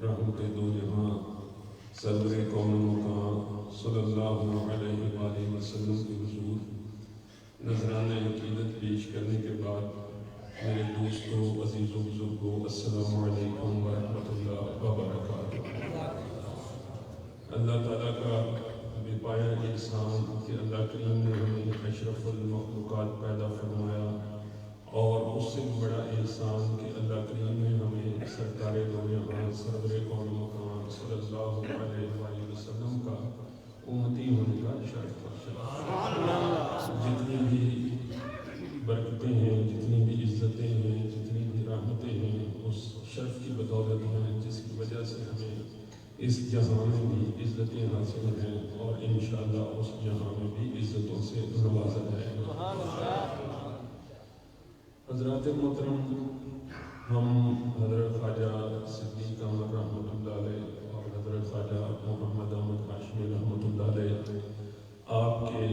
رحمت دو جہاں سرور کون مقام صلی اللہ علیہ وآلہ وسلم کے حضور نذرانہ عقیدت پیش کرنے کے بعد میرے دوستوں عزیز و بزرگوں السلام علیکم ورحمۃ اللہ وبرکاتہ۔ اللہ تعالیٰ کا بے پایہ احسان کہ اللہ کریم نے ہمیں اشرف المخلوقات پیدا فرمایا، اور اس سے بڑا احسان کہ اللہ کریم نے ہمیں سرکار دو جہاں سرور کون مقام صلی اللہ علیہ وآلہ وسلم کا امتی ہونے کا شرف بخشا۔ جتنی بھی برکتیں ہیں، جتنی بھی عزتیں ہیں، جتنی بھی رحمتیں ہیں، اس شرف کی بدولت ہیں جس کی وجہ سے ہمیں اس جہاں میں بھی عزتیں حاصل ہیں، اور انشاءاللہ اس جہاں میں بھی عزتوں سے نوازا جائے گا۔ حضرات محترم، ہم حضرت خواجہ صدیق احمد رحمۃ اللہ علیہ اور حضرت خواجہ محمد احمد ہاشمی رحمۃ اللہ علیہ آپ کے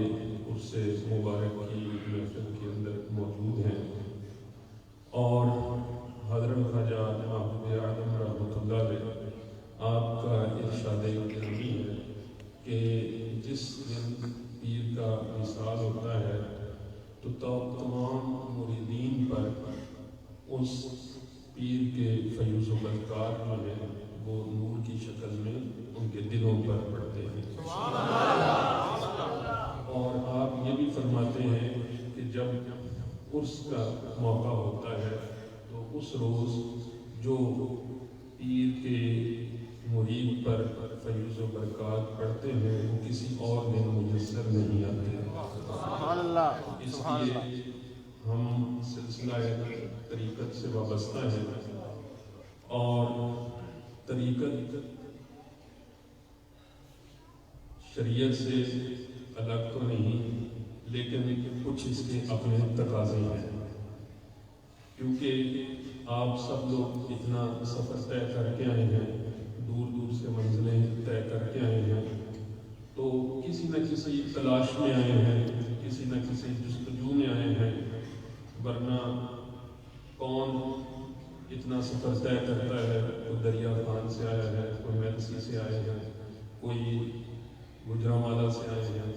عرص مبارک کی محفل کے اندر موجود ہیں، اور حضرت خواجہ محبوب اعظم رحمۃ اللہ علیہ آپ کا ارشاد گرامی ہے کہ جس دن پیر کا وصال ہوتا ہے تو تمام مریدین پر اس پیر کے فیض و برکات جو ہے وہ نور کی شکل میں ان کے دلوں پر پڑتے ہیں، اور آپ یہ بھی فرماتے ہیں کہ جب عرس کا موقع ہوتا ہے تو اس روز جو پیر کے مرید پر فیض و برکات پڑھتے ہیں وہ کسی اور دن میسر نہیں آتے۔ اس لیے ہم سلسلہ طریقت سے وابستہ ہیں، اور طریقت شریعت سے الگ تو نہیں، لیکن کچھ اس کے اپنے تقاضے ہیں، کیونکہ آپ سب لوگ اتنا سفر طے کر کے آئے ہیں، دور دور سے منزلیں طے کر کے آئے ہیں، تو کسی نہ کسی تلاش میں آئے ہیں، کسی نہ کسی جستجو میں آئے ہیں، ورنہ کون اتنا سفر طے کرتا ہے؟ کوئی دریا خان سے آیا ہے، کوئی میلسی سے آئے ہیں، کوئی گجرانوالہ سے آئے ہیں،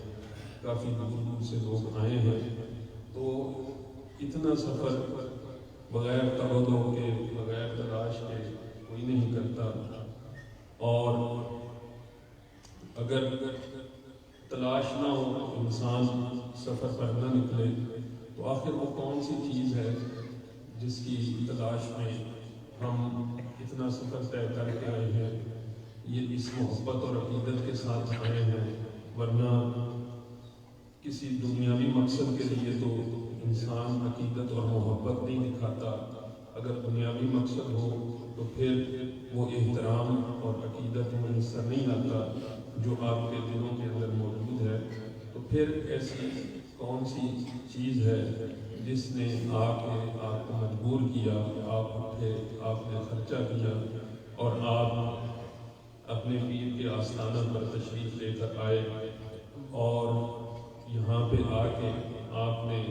کافی دور دور سے لوگ آئے ہیں، تو اتنا سفر بغیر تبدو کے، بغیر تلاش کے کوئی نہیں کرتا، اور اگر تلاش نہ ہو، انسان سفر پر نہ نکلے، تو آخر وہ کون سی چیز ہے جس کی تلاش میں ہم اتنا سفر طے کر کے آئے ہیں؟ یہ اس محبت اور عقیدت کے ساتھ آئے ہیں، ورنہ کسی دنیاوی مقصد کے لیے تو انسان عقیدت اور محبت نہیں دکھاتا۔ اگر دنیاوی مقصد ہو تو پھر وہ احترام اور عقیدت میسر نہیں آتا جو آپ کے دلوں کے اندر موجود ہے۔ تو پھر ایسی کون سی چیز ہے جس نے آپ کو مجبور کیا، آپ اٹھے، آپ نے خرچہ کیا، اور آپ اپنے پیر کے آستانہ پر تشریف لے کر آئے، اور یہاں پہ آ کے آپ نے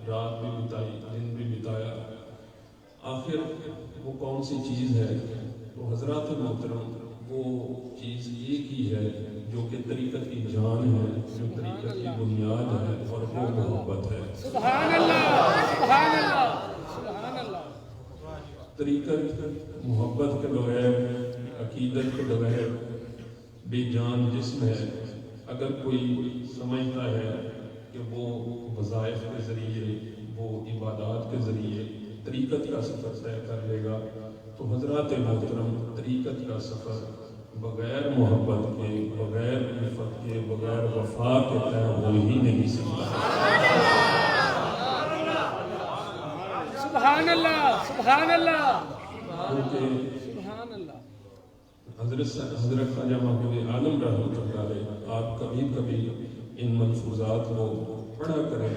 رات بھی بتائی، دن بھی بتایا، آخر وہ کون سی چیز ہے؟ تو حضرات محترم، وہ چیز ایک ہی ہے جو کہ طریقت کی جان ہے، جو طریقت کی بنیاد ہے، اور وہ محبت ہے۔ سبحان اللہ، سبحان اللہ، سبحان اللہ۔ طریقت محبت کے بغیر، عقیدت کے بغیر بے جان جسم ہے۔ اگر کوئی سمجھتا ہے کہ وہ وظائف کے ذریعے، وہ عبادات کے ذریعے طریقت کا سفر طے کر لے گا، تو حضرات محترم، طریقت کا سفر بغیر محبت کے، بغیر الفت کے، بغیر وفا کے طے ہو ہی نہیں سکتا۔ سبحان اللہ، سبحان اللہ، سبحان اللہ۔ حضرت خواجہ محبوب عالم رحمۃ اللہ علیہ، آپ کبھی کبھی ان ملفوظات کو پڑھا کریں،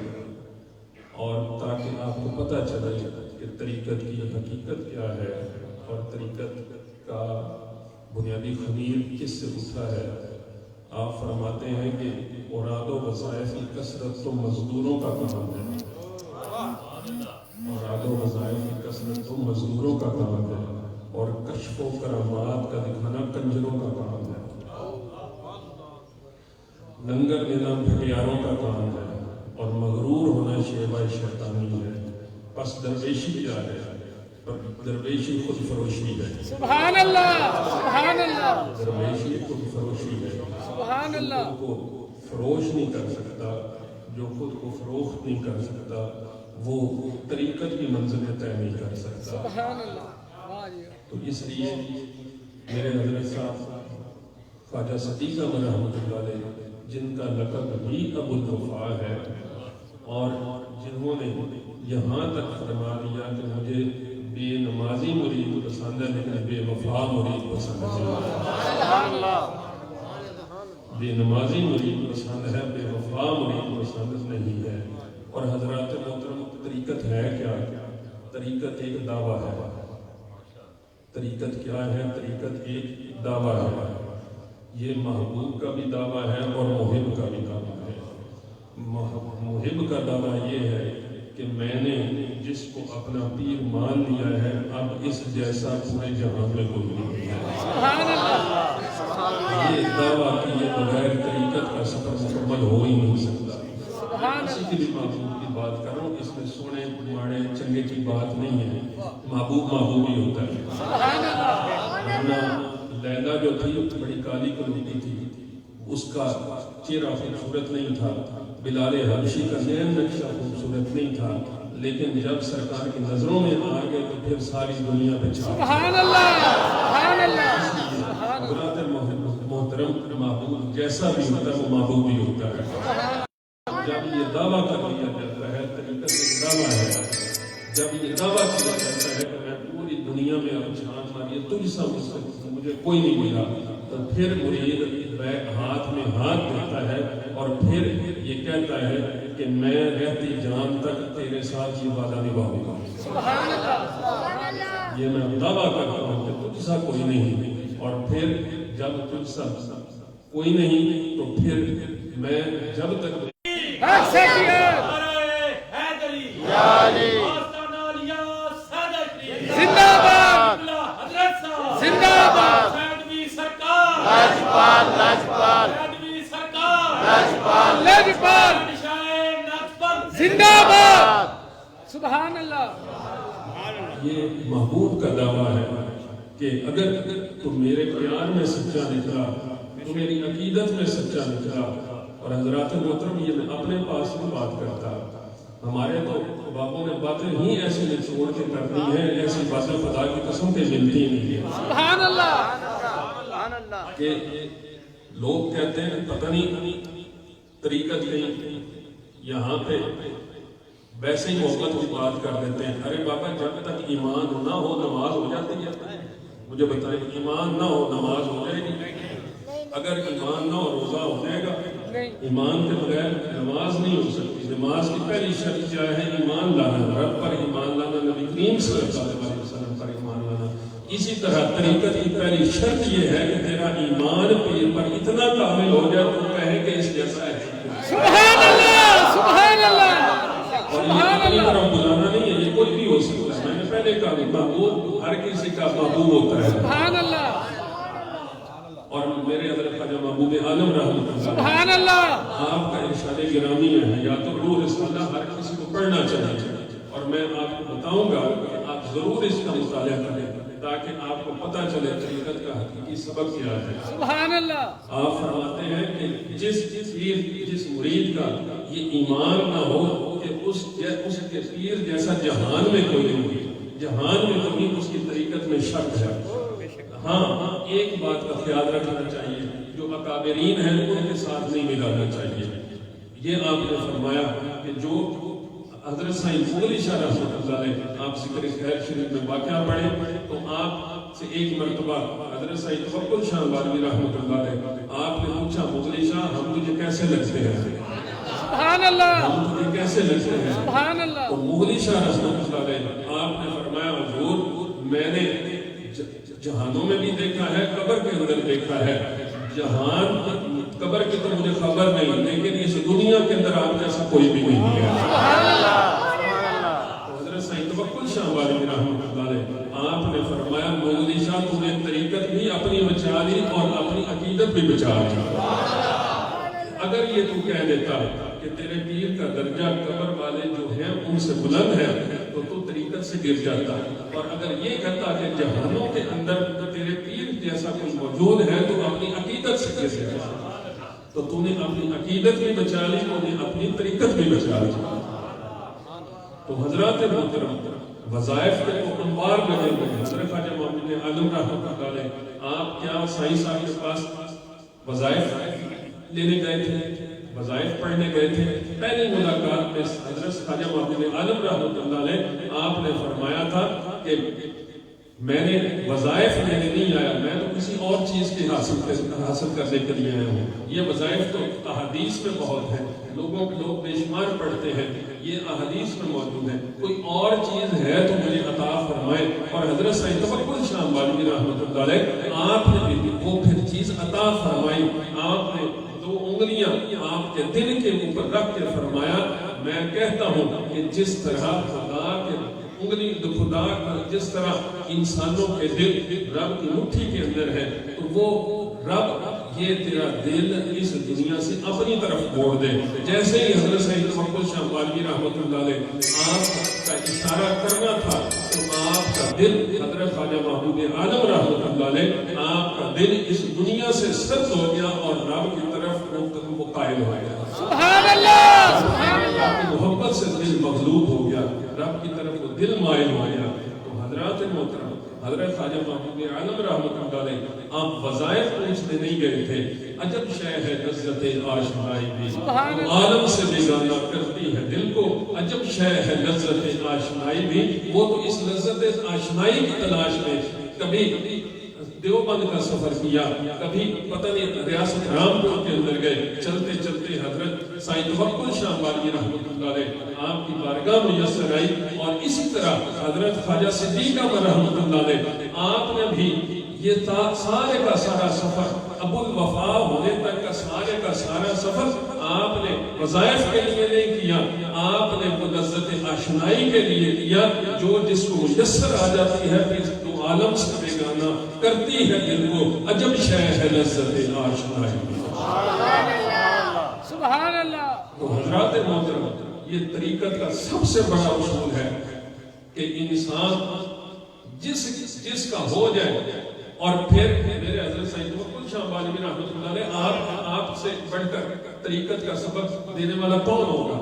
اور تاکہ آپ کو پتہ چلے کہ طریقت کی حقیقت کیا ہے، اور طریقت کا بنیادی خمیر کس سے اٹھا ہے۔ آپ فرماتے ہیں کہ اوراد و وظائف کی کثرت تو مزدوروں کا کام ہے، اوراد و وظائف کی کثرت تو مزدوروں کا کام ہے، اور کشف و کرامات کا دکھانا کنجروں کا کام ہے، لنگر دینا بھٹیاروں کا کام ہے، اور مغرور ہونا شیوہ شیطانی ہے۔ پس درویشی کیا ہے؟ درویشی خود فروشی ہے۔ سبحان اللہ، سبحان اللہ، درویشی خود فروشی ہے۔ سبحان اللہ۔ خود کو فروش نہیں کر سکتا، جو خود کو فروخت نہیں کر سکتا، وہ طریقت کی منزل طے نہیں کر سکتا۔ سبحان اللہ، واہ جی۔ تو اس لیے میرے حضرت صاحب خواجہ صدیق احمد رحمۃ اللہ علیہ، جن کا لقب بھی ابو الوفا ہے، اور جنہوں نے یہاں تک فرما دیا کہ مجھے بے نمازی مرید پسند ہے لیکن بے وفا مرید پسند ہے، بے نمازی مرید پسند ہے، بے وفا مرید پسند نہیں ہے۔ اور حضرات محترم، طریقت ہے کیا؟ طریقت ایک دعویٰ ہے۔ طریقت کیا ہے؟ طریقت ایک دعویٰ ہے۔ یہ محبوب کا بھی دعویٰ ہے اور محب کا بھی دعویٰ ہے۔ محب کا دعویٰ یہ ہے کہ میں نے جس کو اپنا پیر مان لیا ہے، اب اس جیسا پورے جہاں میں کوئی نہیں ہے۔ یہ دعویٰ کیے بغیر طریقت کا سفر مکمل ہو ہی نہیں سکتا۔ کسی کی بھی محبوب کی بات کر رہا ہوں، اس میں سونے ماڑے چنگے کی بات نہیں ہے، محبوب محبوب ہی ہوتا ہے۔ ورنہ لیلا جو تھی بڑی کالی کلوٹی تھی، اس کا چہرہ خوبصورت نہیں تھا، بلال حبشی کا نین نقشہ خوبصورت نہیں تھا، لیکن جب سرکار کی نظروں میں آ گئے تو پھر ساری دنیا پہ چھا گئے۔ سبحان اللہ، سبحان اللہ۔ حضرات محترم، محبوب جیسا بھی ہوتا ہے وہ محبوب بھی ہوتا ہے۔ جب یہ دعویٰ کر دیا جاتا ہے، طریقت ایک دعویٰ ہے، جب یہ دعویٰ کیا جاتا ہے کہ میں پوری دنیا میں اب چھان ماری تجھ سا مجھے کوئی نہیں ملا، تو پھر مرید ہاتھ میں ہاتھ دیتا ہے اور پھر یہ کہتا ہے کہ میں رہتی جان تک تیرے ساتھ یہ وعدہ نبھاؤں گا۔ سبحان اللہ، یہ میں دعویٰ کرتا ہوں کہ تجھ سا کوئی نہیں، اور پھر جب تجھ سا کوئی نہیں تو پھر میں جب تک زندہ باد، زندہ باد، لاجپال، زندہ باد، سبحان اللہ۔ یہ محبوب کا دعویٰ ہے کہ اگر تو میرے پیار میں سچا نکلا، تو میری عقیدت میں سچا نکلا۔ اور حضرات محترم، یہ میں اپنے پاس میں بات کرتا، ہمارے تو بابوں نے باتیں ہی ایسی نچوڑ کے کرنی ہے، ایسی باتیں خدا کی قسم پہ ملتی نہیں ہے۔ سبحان اللہ، سبحان اللہ۔ کہ لوگ کہتے ہیں پتہ نہیں طریقت کہیں یہاں پہ ویسے ہی محبت کی بات کر دیتے ہیں۔ ارے بابا، جب تک ایمان نہ ہو نماز ہو جاتی ہے؟ مجھے بتائیں، ایمان نہ ہو نماز ہو جائے گی؟ اگر ایمان نہ ہو روزہ ہو جائے گا؟ ایمان کے بغیر نماز نہیں ہو سکتی۔ نماز کی پہلی شرط کیا ہے؟ ایمان لانا، رب پر ایمان لانا، نبی کریم صلی اللہ علیہ وسلم پر ایمان لانا۔ اسی طرح طریقت کی پہلی شرط یہ ہے کہ تیرا ایمان پیر پر اتنا کامل ہو جائے تو کہے کہ اس جیسا ہے۔ سبحان اللہ، سبحان اللہ، اور یہ اپنی طرف بلانا نہیں ہے، یہ کوئی بھی ہو سکتا ہے۔ میں نے پہلے کہا کہ محبوب ہر کسی کا محبوب ہوتا ہے۔ سبحان اللہ، اور میرے حضرت خواجہ محبوب عالم رحمۃ اللہ، سبحان اللہ، آپ کا ارشاد گرامی ہے یا تو روح رسالہ ہر کسی کو پڑھنا چاہیے، اور میں آپ کو بتاؤں گا کہ آپ ضرور اس کا مطالعہ کریں تاکہ آپ کو پتہ چلے طریقت کا حقیقی سبق کیا ہے۔ سبحان اللہ۔ آپ فرماتے ہیں کہ جس مرید کا یہ ایمان نہ ہو کہ اس کے پیر جیسا جہان میں کوئی نہیں، جہان میں کبھی اس کی طریقت میں شک ہے۔ ہاں، ایک بات کا خیال رکھنا چاہیے، جو اکابرین ہیں ان کے ساتھ نہیں ملانا چاہیے۔ یہ آپ نے فرمایا کہ جو حضرت سائیں مغل شاہ رحمۃ اللہ علیہ، آپ ذکر خیر شریف میں واقعہ پڑھیں تو آپ سے ایک مرتبہ حضرت سائیں توکل شاہ بارمی رحمۃ اللہ علیہ، آپ نے پوچھا مغل شاہ ہم تجھے کیسے لگتے ہیں؟ سبحان اللہ، ہم تجھے کیسے لگتے ہیں؟ سبحان اللہ۔ تو مغل شاہ رحمۃ اللہ علیہ آپ نے فرمایا حضور میں نے جہانوں میں بھی دیکھا ہے، قبر کے اندر دیکھا ہے، جہان قبر کی تو مجھے خبر نہیں، لیکن اس دنیا کے اندر آپ جیسا کوئی بھی نہیں ہے۔ حضرت سائیں توکل شاہ بارمی رحمۃ اللہ علیہ آپ نے فرمایا مغل بھی اپنی بچا لی اور اپنی عقیدت بھی بچا لی۔ اگر یہ تو کہہ دیتا کہ تیرے پیر کا درجہ قبر والے جو ہیں ان سے بلند ہے تو طریقت سے گر جاتا، اور اگر یہ کہتا کہ جہنم کے اندر تیرے پیر جیسا کوئی موجود ہے تو اپنی عقیدت سے گر جاتا، تو تو نے اپنی عقیدت بھی بچا لی، تو نے اپنی طریقت بھی بچا لی۔ تو حضرات محترم، وظائف کے تو انوار بنے ہوئے۔ حضرت خواجہ محمد عالم رحمۃ اللہ علیہ، آپ کیا سائیں صاحب کے پاس وظائف لینے گئے تھے، وظائف پڑھنے گئے تھے؟ پہلی ملاقات میں حضرت خواجہ محمد عالم رحمۃ اللہ علیہ آپ نے فرمایا تھا کہ میں نے وظائف لینے نہیں آیا، میں تو کسی اور چیز کی حاصل کرنے کے لیے آیا ہوں۔ یہ وظائف تو احادیث میں بہت ہیں، لوگ بے شمار پڑھتے ہیں، یہ احادیث میں موجود ہے، کوئی اور چیز ہے تو مجھے عطا فرمائے۔ اور حضرت سید توکل شاہ بالغی رحمۃ اللہ علیہ، آپ نے بھی وہ پھر چیز عطا فرمائی۔ آپ نے 2 انگلیاں آپ کے دل کے اوپر رکھ کے فرمایا، میں کہتا ہوں کہ جس طرح خدا کے انگلی خدا جس طرح انسانوں کے دل رب کی مٹھی کے اندر ہے، تو وہ رب یہ تیرا دل اس دنیا سے اپنی طرف موڑ دے۔ جیسے ہی حضرت سید توکل شاہ بالغی رحمۃ اللہ علیہ آپ کا اشارہ کرنا تھا تو آپ کا دل، حضرت خواجہ محمود عالم رحمۃ اللہ علیہ، آپ کا دل اس دنیا سے سرد ہو گیا اور رب کی طرف وہ قائل ہو گیا۔ سبحان اللہ، سبحان اللہ، محبت سے دل مغلوب ہو گیا، رب کی طرف وہ دل مائل ہو گیا۔ تو حضرات محترم، حضرت خواجہ محمود عالم رحمۃ اللہ علیہ، آپ وظائف پوچھنے نہیں گئے تھے۔ عجب شے ہے لذت آشنائی بھی، عالم سے بیگانہ کرتی ہے دل کو، عجب شے ہے لذت آشنائی بھی۔ وہ تو اس لذت آشنائی کی تلاش میں کبھی دیوبند کا سفر کیا، کبھی پتہ نہیں ریاست رامپور کے اندر گئے، چلتے چلتے حضرت سائیں توکل شاہ بالغی رحمۃ اللہ علیہ آپ کی بارگاہ میسر آئی، اور اسی طرح حضرت خواجہ صدیق احمد رحمۃ اللہ علیہ آپ نے بھی یہ سارے کا سارا سفر، ابو الوفا ہونے تک کا سارا سفر آپ نے وظائف کے لیے نہیں کیا، آپ نے وہ لذت آشنائی کے لیے کیا جو جس کو میسر آ جاتی ہے پھر تو عالم سے بیگانہ کرتی ہے دل کو، عجب شے ہے لذت آشنائی۔ سبحان اللہ۔ تو حضرات محترم، یہ طریقت کا سب سے بڑا اصول ہے کہ انسان جس کا ہو جائے، اور پھر میرے حضرت سید توکل شاہ بالغی رحمۃ اللہ علیہ آپ سے بڑھ کر طریقت کا سبق دینے والا کون ہوگا؟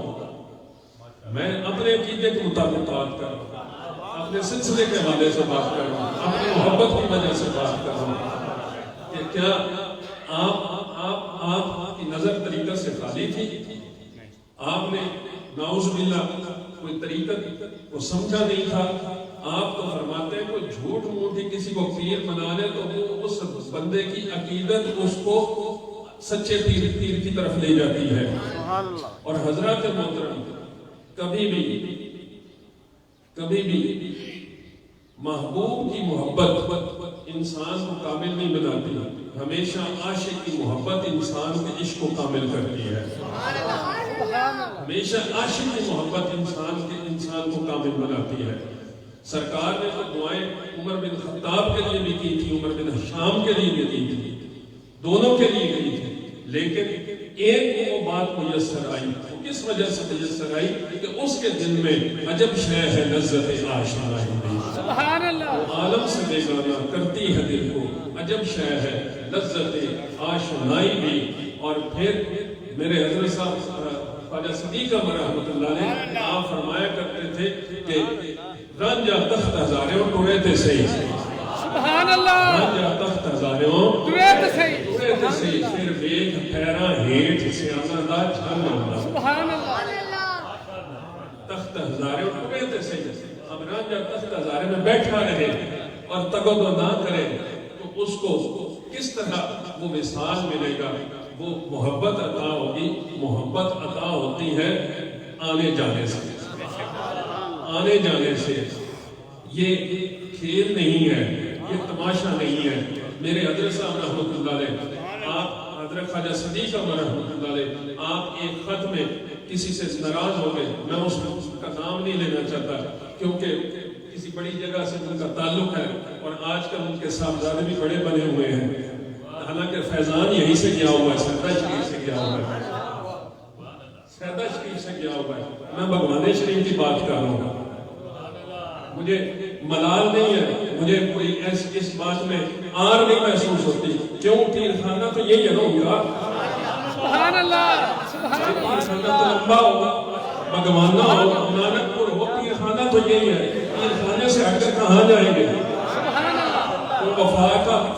میں اپنے عقیدے کے مطابق بات کر رہا ہوں، اپنے سلسلے کے حوالے سے بات کر رہا ہوں، اپنی محبت کی وجہ سے بات کر رہا ہوں کہ کیا آپ کی نظر طریقت سے خالی تھی؟ آپ نے نعوذ باللہ کوئی طریقت کو سمجھا نہیں تھا؟ آپ تو فرماتے ہیں کوئی جھوٹ موٹ ہی کسی کو پیر بنا لے تو وہ اس بندے کی عقیدت اس کو سچے پیر کی طرف لے جاتی ہے۔ اور حضرات محترم، کبھی بھی محبوب کی محبت انسان کو کامل نہیں بناتی، ہمیشہ عاشق کی محبت انسان کے عشق کو کامل کرتی ہے۔ ہمیشہ عاشق کی محبت انسان کو کامل بناتی ہے۔ سرکار نے تو دعائیں عمر بن خطاب کے لیے بھی کی تھی، عمر بن ہشام کے لیے بھی کی تھی، دونوں کے لیے کی تھی، لیکن ایک وہ بات میسر آئی، کس وجہ سے میسر آئی کہ اس کے دل میں عجب شے ہے لذت آشنائی بھی، سبحان اللہ، عالم سے بیگانہ کرتی ہے دل کو، عجب شے ہے لذت آشنائی بھی۔ اور پھر میرے حضرت صاحب خواجہ صدیق احمد رحمۃ اللہ علیہ آپ فرمایا کرتے تھے کہ رنجا تخت ہزاریوں ٹوڑے تے سہی، سبحان اللہ، رنجا تخت ہزاریوں ٹوڑے تے سہی، پھر ویکھ پیراں ہیٹھ سیاںاں دا چھن ہوندا، سبحان اللہ، تخت ہزاریوں ٹوڑے تے سہی۔ اب رنجا تخت ہزارے میں بیٹھا رہے اور تگدو نہ کرے تو اس کو کس طرح وہ مثال ملے گا؟ وہ محبت عطا ہوگی، محبت عطا ہوتی ہے آنے جانے سے، آنے جانے سے۔ یہ کھیل نہیں ہے، یہ تماشا نہیں ہے۔ میرے حضرت صاحب رحمۃ اللہ علیہ، آپ حضرت خواجہ صدیق احمد رحمۃ اللہ علیہ، آپ ایک خط میں کسی سے ناراض ہو گئے، میں اس کا نام نہیں لینا چاہتا کیونکہ کسی بڑی جگہ سے ان کا تعلق ہے، اور آج کل ان کے صاحبزادے بھی بڑے بنے ہوئے ہیں، حالانکہ فیضان یہیں سے گیا ہوا ہے، سیدہ شریف سے گیا ہوا ہے، سیدہ شریف سے گیا ہوا ہے۔ میں بھگوانے شریف کی بات کر رہا ہوں، مجھے ملال نہیں ہے، مجھے کوئی اس بات میں آر نہیں محسوس ہوتی، کیوں پیر خانہ تو یہی ہے نا ہوگا، سبحان اللہ، سبحان پیر اللہ، خانہ تو لمبا ہوگا، بھگوانہ ہو، نانک پور ہو، پیر خانہ تو یہی ہے، پیر خانے سے ہٹ کر کہاں جائیں گے؟ سبحان اللہ، تو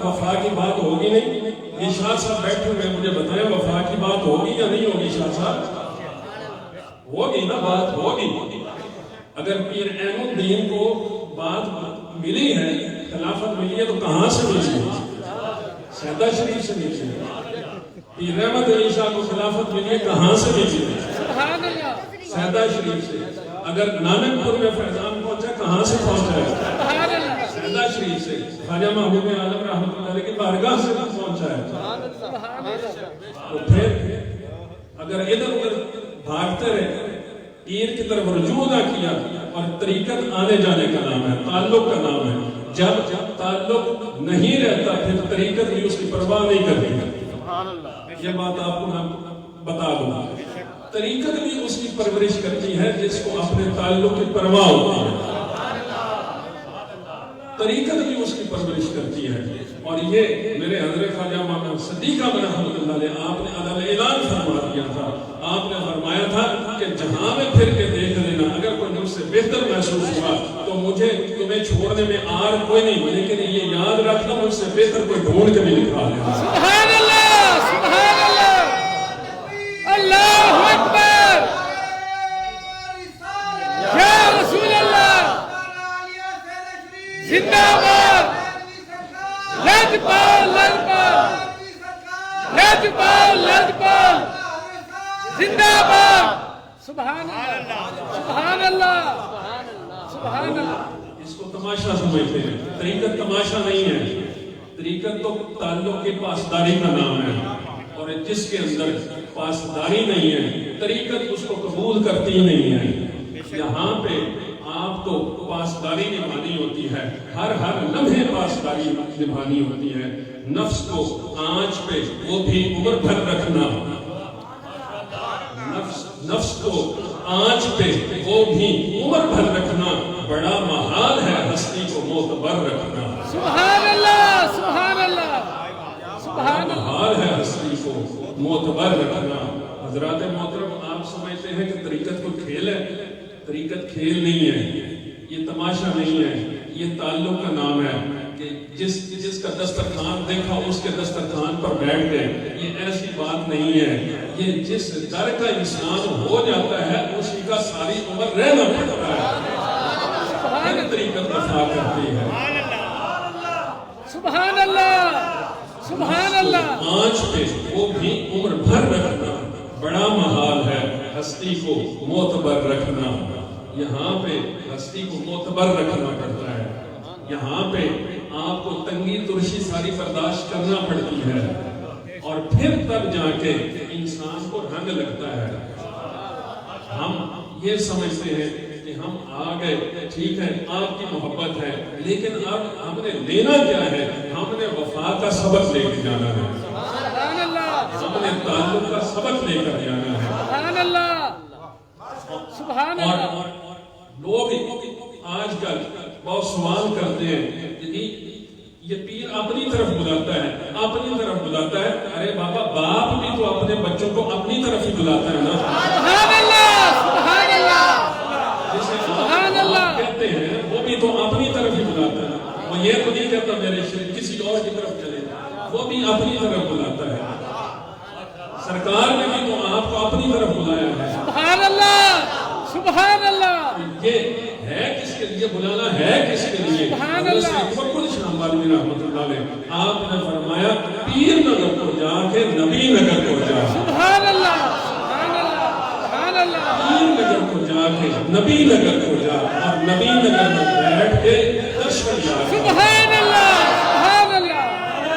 وفا کی بات ہوگی نہیں؟ یہ شاہ صاحب بیٹھے ہوئے مجھے بتائیں وفا کی بات ہوگی یا نہیں ہوگی؟ شاہ صاحب ہوگی نا، بات ہوگی۔ اگر پیر عین الدین کو بات ملی ہے، خلافت ملی ہے، تو کہاں سے ملی ہے؟ سیدہ شریف سے ملی ہے۔ پیر احمد علی شاہ کو خلافت ملی ہے، کہاں سے ملی ہے؟ سبحان اللہ، سیدہ شریف سے۔ اگر نانک پور میں فیضان پہنچا، کہاں سے پہنچا ہے؟ سبحان اللہ، سیدہ شریف سے۔ خواجہ محبوب عالم رحمۃ اللہ علیہ کی بارگاہ سے پہنچا ہے۔ سبحان اللہ، تو پھر اگر ادھر ادھر بھاگتے رہے، پیر کی طرف رجوع نہ کیا، اور طریقت آنے جانے کا نام ہے، تعلق کا نام ہے۔ جب تعلق نہیں رہتا پھر طریقت بھی اس کی پرواہ نہیں کرتی۔ یہ بات آپ کو میں بتا دوں، طریقت بھی اس کی پرورش کرتی ہے جس کو اپنے تعلق کی پرواہ ہوتی ہے، طریقت بھی اس کی پرورش کرتی ہے۔ اور یہ میرے حضرت خواجہ مولانا صدیق احمد رحمۃ اللہ علیہ آپ نے اعلان فرما دیا تھا، آپ نے فرمایا تھا کہ جہاں میں پھر کے دیکھ لینا، اگر کوئی مجھ سے بہتر محسوس ہوا تو مجھے تمہیں چھوڑنے میں آر کوئی نہیں، لیکن یہ یاد رکھنا مجھ سے بہتر کوئی ڈھونڈ کے بھی دکھا لینا۔ سبحان اللہ، سبحان اللہ، اللہ اکبر، یا رسول اللہ، زندہ باد، لجپال، لجپال، لجپال، لجپال، زندہ باد، سبحان اللہ، سبحان اللہ، سبحان اللہ۔ اس کو تماشا سمجھتے ہیں، طریقت تماشا نہیں ہے، طریقت تو تعلق کی پاسداری کا نام ہے، اور جس کے اندر پاسداری نہیں ہے طریقت اس کو قبول کرتی نہیں ہے۔ یہاں پہ آپ کو پاسداری نبھانی ہوتی ہے، ہر لمحے پاسداری نبھانی ہوتی ہے۔ نفس کو آنچ پہ وہ بھی عمر بھر رکھنا، نفس کو آنچ پہ وہ بھی عمر بھر رکھنا، بڑا محال ہے ہستی کو معتبر رکھنا۔ سبحان اللہ، سبحان اللہ، سبحان اللہ، محال ہے ہستی کو معتبر رکھنا۔ حضرات محترم، آپ سمجھتے ہیں کہ طریقت کوئی کھیل ہے؟ طریقت کھیل نہیں ہے، یہ تماشا نہیں ہے، یہ تعلق کا نام ہے کہ جس کا دسترخوان دیکھا اس کے دسترخوان پر بیٹھ گئے، یہ ایسی بات نہیں ہے۔ یہ جس در کا انسان ہو جاتا ہے اسی کا ساری عمر رہنا پڑتا ہے، یہ طریقت وفا کرتی ہے۔ سبحان اللہ، سبحان اللہ، آنچ پہ وہ بھی عمر بھر رکھنا، بڑا محال ہے ہستی کو معتبر رکھنا۔ یہاں پہ ہستی کو معتبر رکھنا پڑتا ہے، یہاں پہ آپ کو تنگی ترشی ساری برداشت کرنا پڑتی ہے، اور پھر تب جا کے انسان کو رنگ لگتا ہے۔ ہم یہ سمجھتے ہیں کہ ہم آ گئے، ٹھیک ہے آپ کی محبت ہے، لیکن اب ہم نے لینا کیا ہے؟ ہم نے وفا کا سبق لے کے جانا ہے، سبحان اللہ، ہم نے تعلق کا سبق لے کر جانا ہے۔ سبحان اللہ، سبحان اللہ۔ اور لوگ آج کل بہت سوال کرتے ہیں کہ یہ پیر اپنی طرف بلاتا ہے، اپنی طرف بلاتا ہے۔ ارے بابا، باپ بھی تو اپنے بچوں کو اپنی طرف ہی بلاتا ہے نا۔ سبحان اللہ، سبحان اللہ، جسے سبحان اللہ، کہتے ہیں وہ بھی تو اپنی طرف ہی بلاتا ہے، وہ یہ تو نہیں کہتا میرے شریف کسی اور کی طرف چلے، وہ بھی اپنی طرف بلاتا ہے۔ سرکار نے بھی تو آپ کو اپنی طرف بلایا ہے۔ سبحان اللہ، سبحان اللہ، یہ ہے کس کے لیے بلانا ہے؟ کس کے لیے؟ سبحان اللہ۔ فخر شاہ بالوی رحمۃ اللہ علیہ آپ نے فرمایا پیر نگر کو جا کے نبی نگر کو جا، سبحان اللہ، سبحان اللہ، سبحان اللہ، پیر نگر کو جا کے نبی نگر کو جا، اور نبی نگر میں بیٹھ کے درشن جا۔ سبحان اللہ، سبحان اللہ،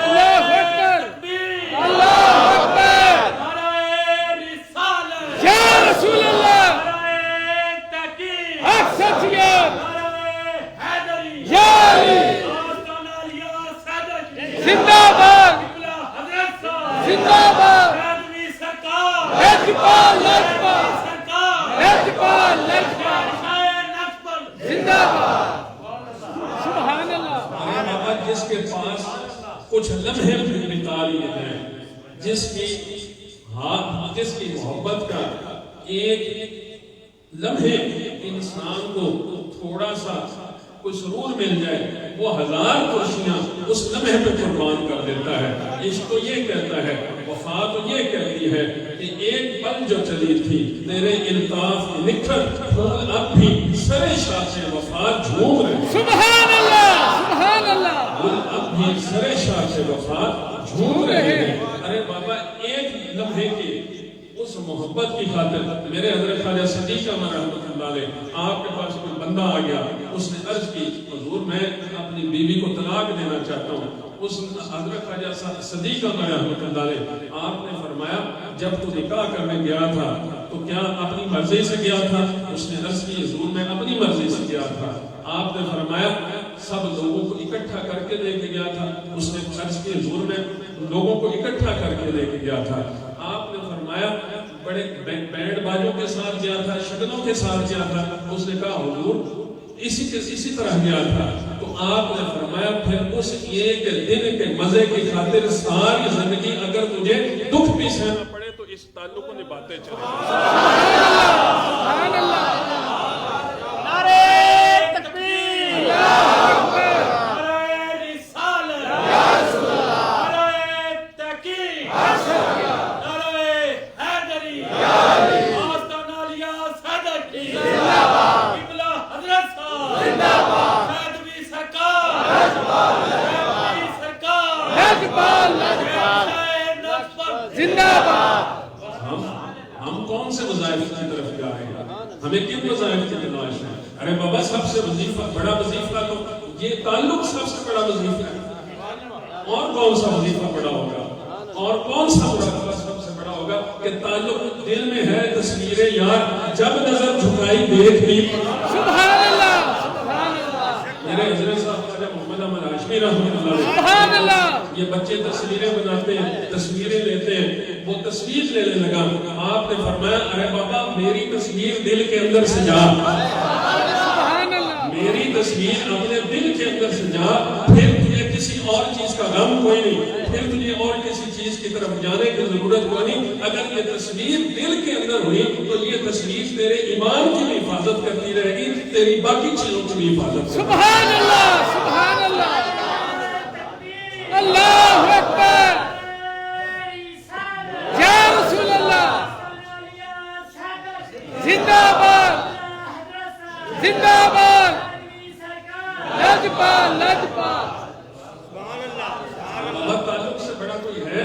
اللہ اکبر، اللہ اکبر، یا رسول اللہ، حق سچ گیا، یا علی، مثال یہ ہے جس کی محبت کا ایک لمحے انسان کو تھوڑا سا کوئی سرور مل جائے، وہ 1000 خوشیاں اس لمحے پہ قربان کر دیتا ہے۔ عشق تو یہ کہتا ہے، وفا تو یہ کہتی ہے کہ ایک پل جو چلی تھی تیرے الطاف کی نکھر، پھول اب بھی سرے شاخ وفا جھوم رہے ہیں۔ سبحان اللہ، سبحان اللہ۔ پھول اب بھی سرے شاخ وفا جھوم رہے ہیں۔ ارے بابا، ایک لمحے کی اس محبت کی خاطر میرے حضرت خواجہ صدیق احمد رحمۃ اللہ علیہ، آپ کے پاس کوئی بندہ آ گیا، اس نے عرض کی حضور میں اپنی بیوی کو طلاق دینا چاہتا ہوں۔ اس حضرت خواجہ صدیق احمد رحمۃ اللہ علیہ، آپ نے فرمایا جب تو نکاح کرنے گیا تھا تو کیا اپنی مرضی سے گیا تھا؟ اس نے عرض کی حضور میں اپنی مرضی سے گیا تھا۔ آپ نے فرمایا سب لوگوں کو اکٹھا کر کے لے کے گیا تھا؟ اس نے عرض کی حضور میں لوگوں کو اکٹھا کر کے لے کے گیا تھا۔ آپ نے فرمایا بڑے بینڈ باجوں کے ساتھ گیا تھا، شگنوں کے ساتھ گیا تھا؟ اس نے کہا حضور اسی طرح گیا تھا۔ تو آپ نے فرمایا پھر اس ایک دن کے مزے کی خاطر ساری زندگی اگر تجھے دکھ بھی سہنا پڑے تو اس تعلق کو نبھاتے چلے۔ سبحان اللہ، نعرہ تکبیر، اللہ اکبر، نعرہ رسالت، یا رسول اللہ، نعرہ تحقیق، نعرہ حیدری، یا علی، آستانہ علیہ صدق کی، زندہ باد، قبلہ حضرت صاحب، زندہ باد، شہدوی سرکار، شہدوی سرکار، لاجپال، زندہ باد۔ ہم کون سے وظائف کی طرف جا رہے ہیں؟ ہمیں کن وظائف کی تلاش ہے؟ ارے بابا، سب سے بڑا وظیفہ تو یہ تعلق سب سے بڑا وظیفہ ہے۔ اور کون سا وظیفہ بڑا ہوگا؟ اور کون سا وظیفہ سب سے بڑا ہوگا کہ تعلق دل میں ہے؟ تصویر یار جب نظر جھکائی دیکھ لی۔ سبحان اللہ، سبحان اللہ۔ میرے حضرت صاحب خواجہ محمد احمد ہاشمی رحمۃ اللہ علیہ، سبحان اللہ۔ یہ بچے تصویریں بناتے ہیں، تصویریں لیتے ہیں، وہ تصویر لینے لگا۔ آپ نے فرمایا ارے بابا میری تصویر دل کے اندر سے جا، میری تصویر اپنے دل کے اندر سے جا، پھر تجھے کسی اور چیز کا غم کوئی نہیں، پھر تجھے اور کسی چیز کی طرف جانے کی ضرورت کوئی نہیں۔ اگر یہ تصویر دل کے اندر ہوئی تو یہ تصویر تیرے ایمان کی بھی حفاظت کرتی رہے گی، تیری باقی چیزوں کی بھی حفاظت کرتی رہے گی۔ سبحان اللہ، سبحان اللہ، اللہ اکبر، یا رسول اللہ، زندہ باد، زندہ باد، لاجپال، لاجپال۔ تعلق سے بڑا کوئی ہے؟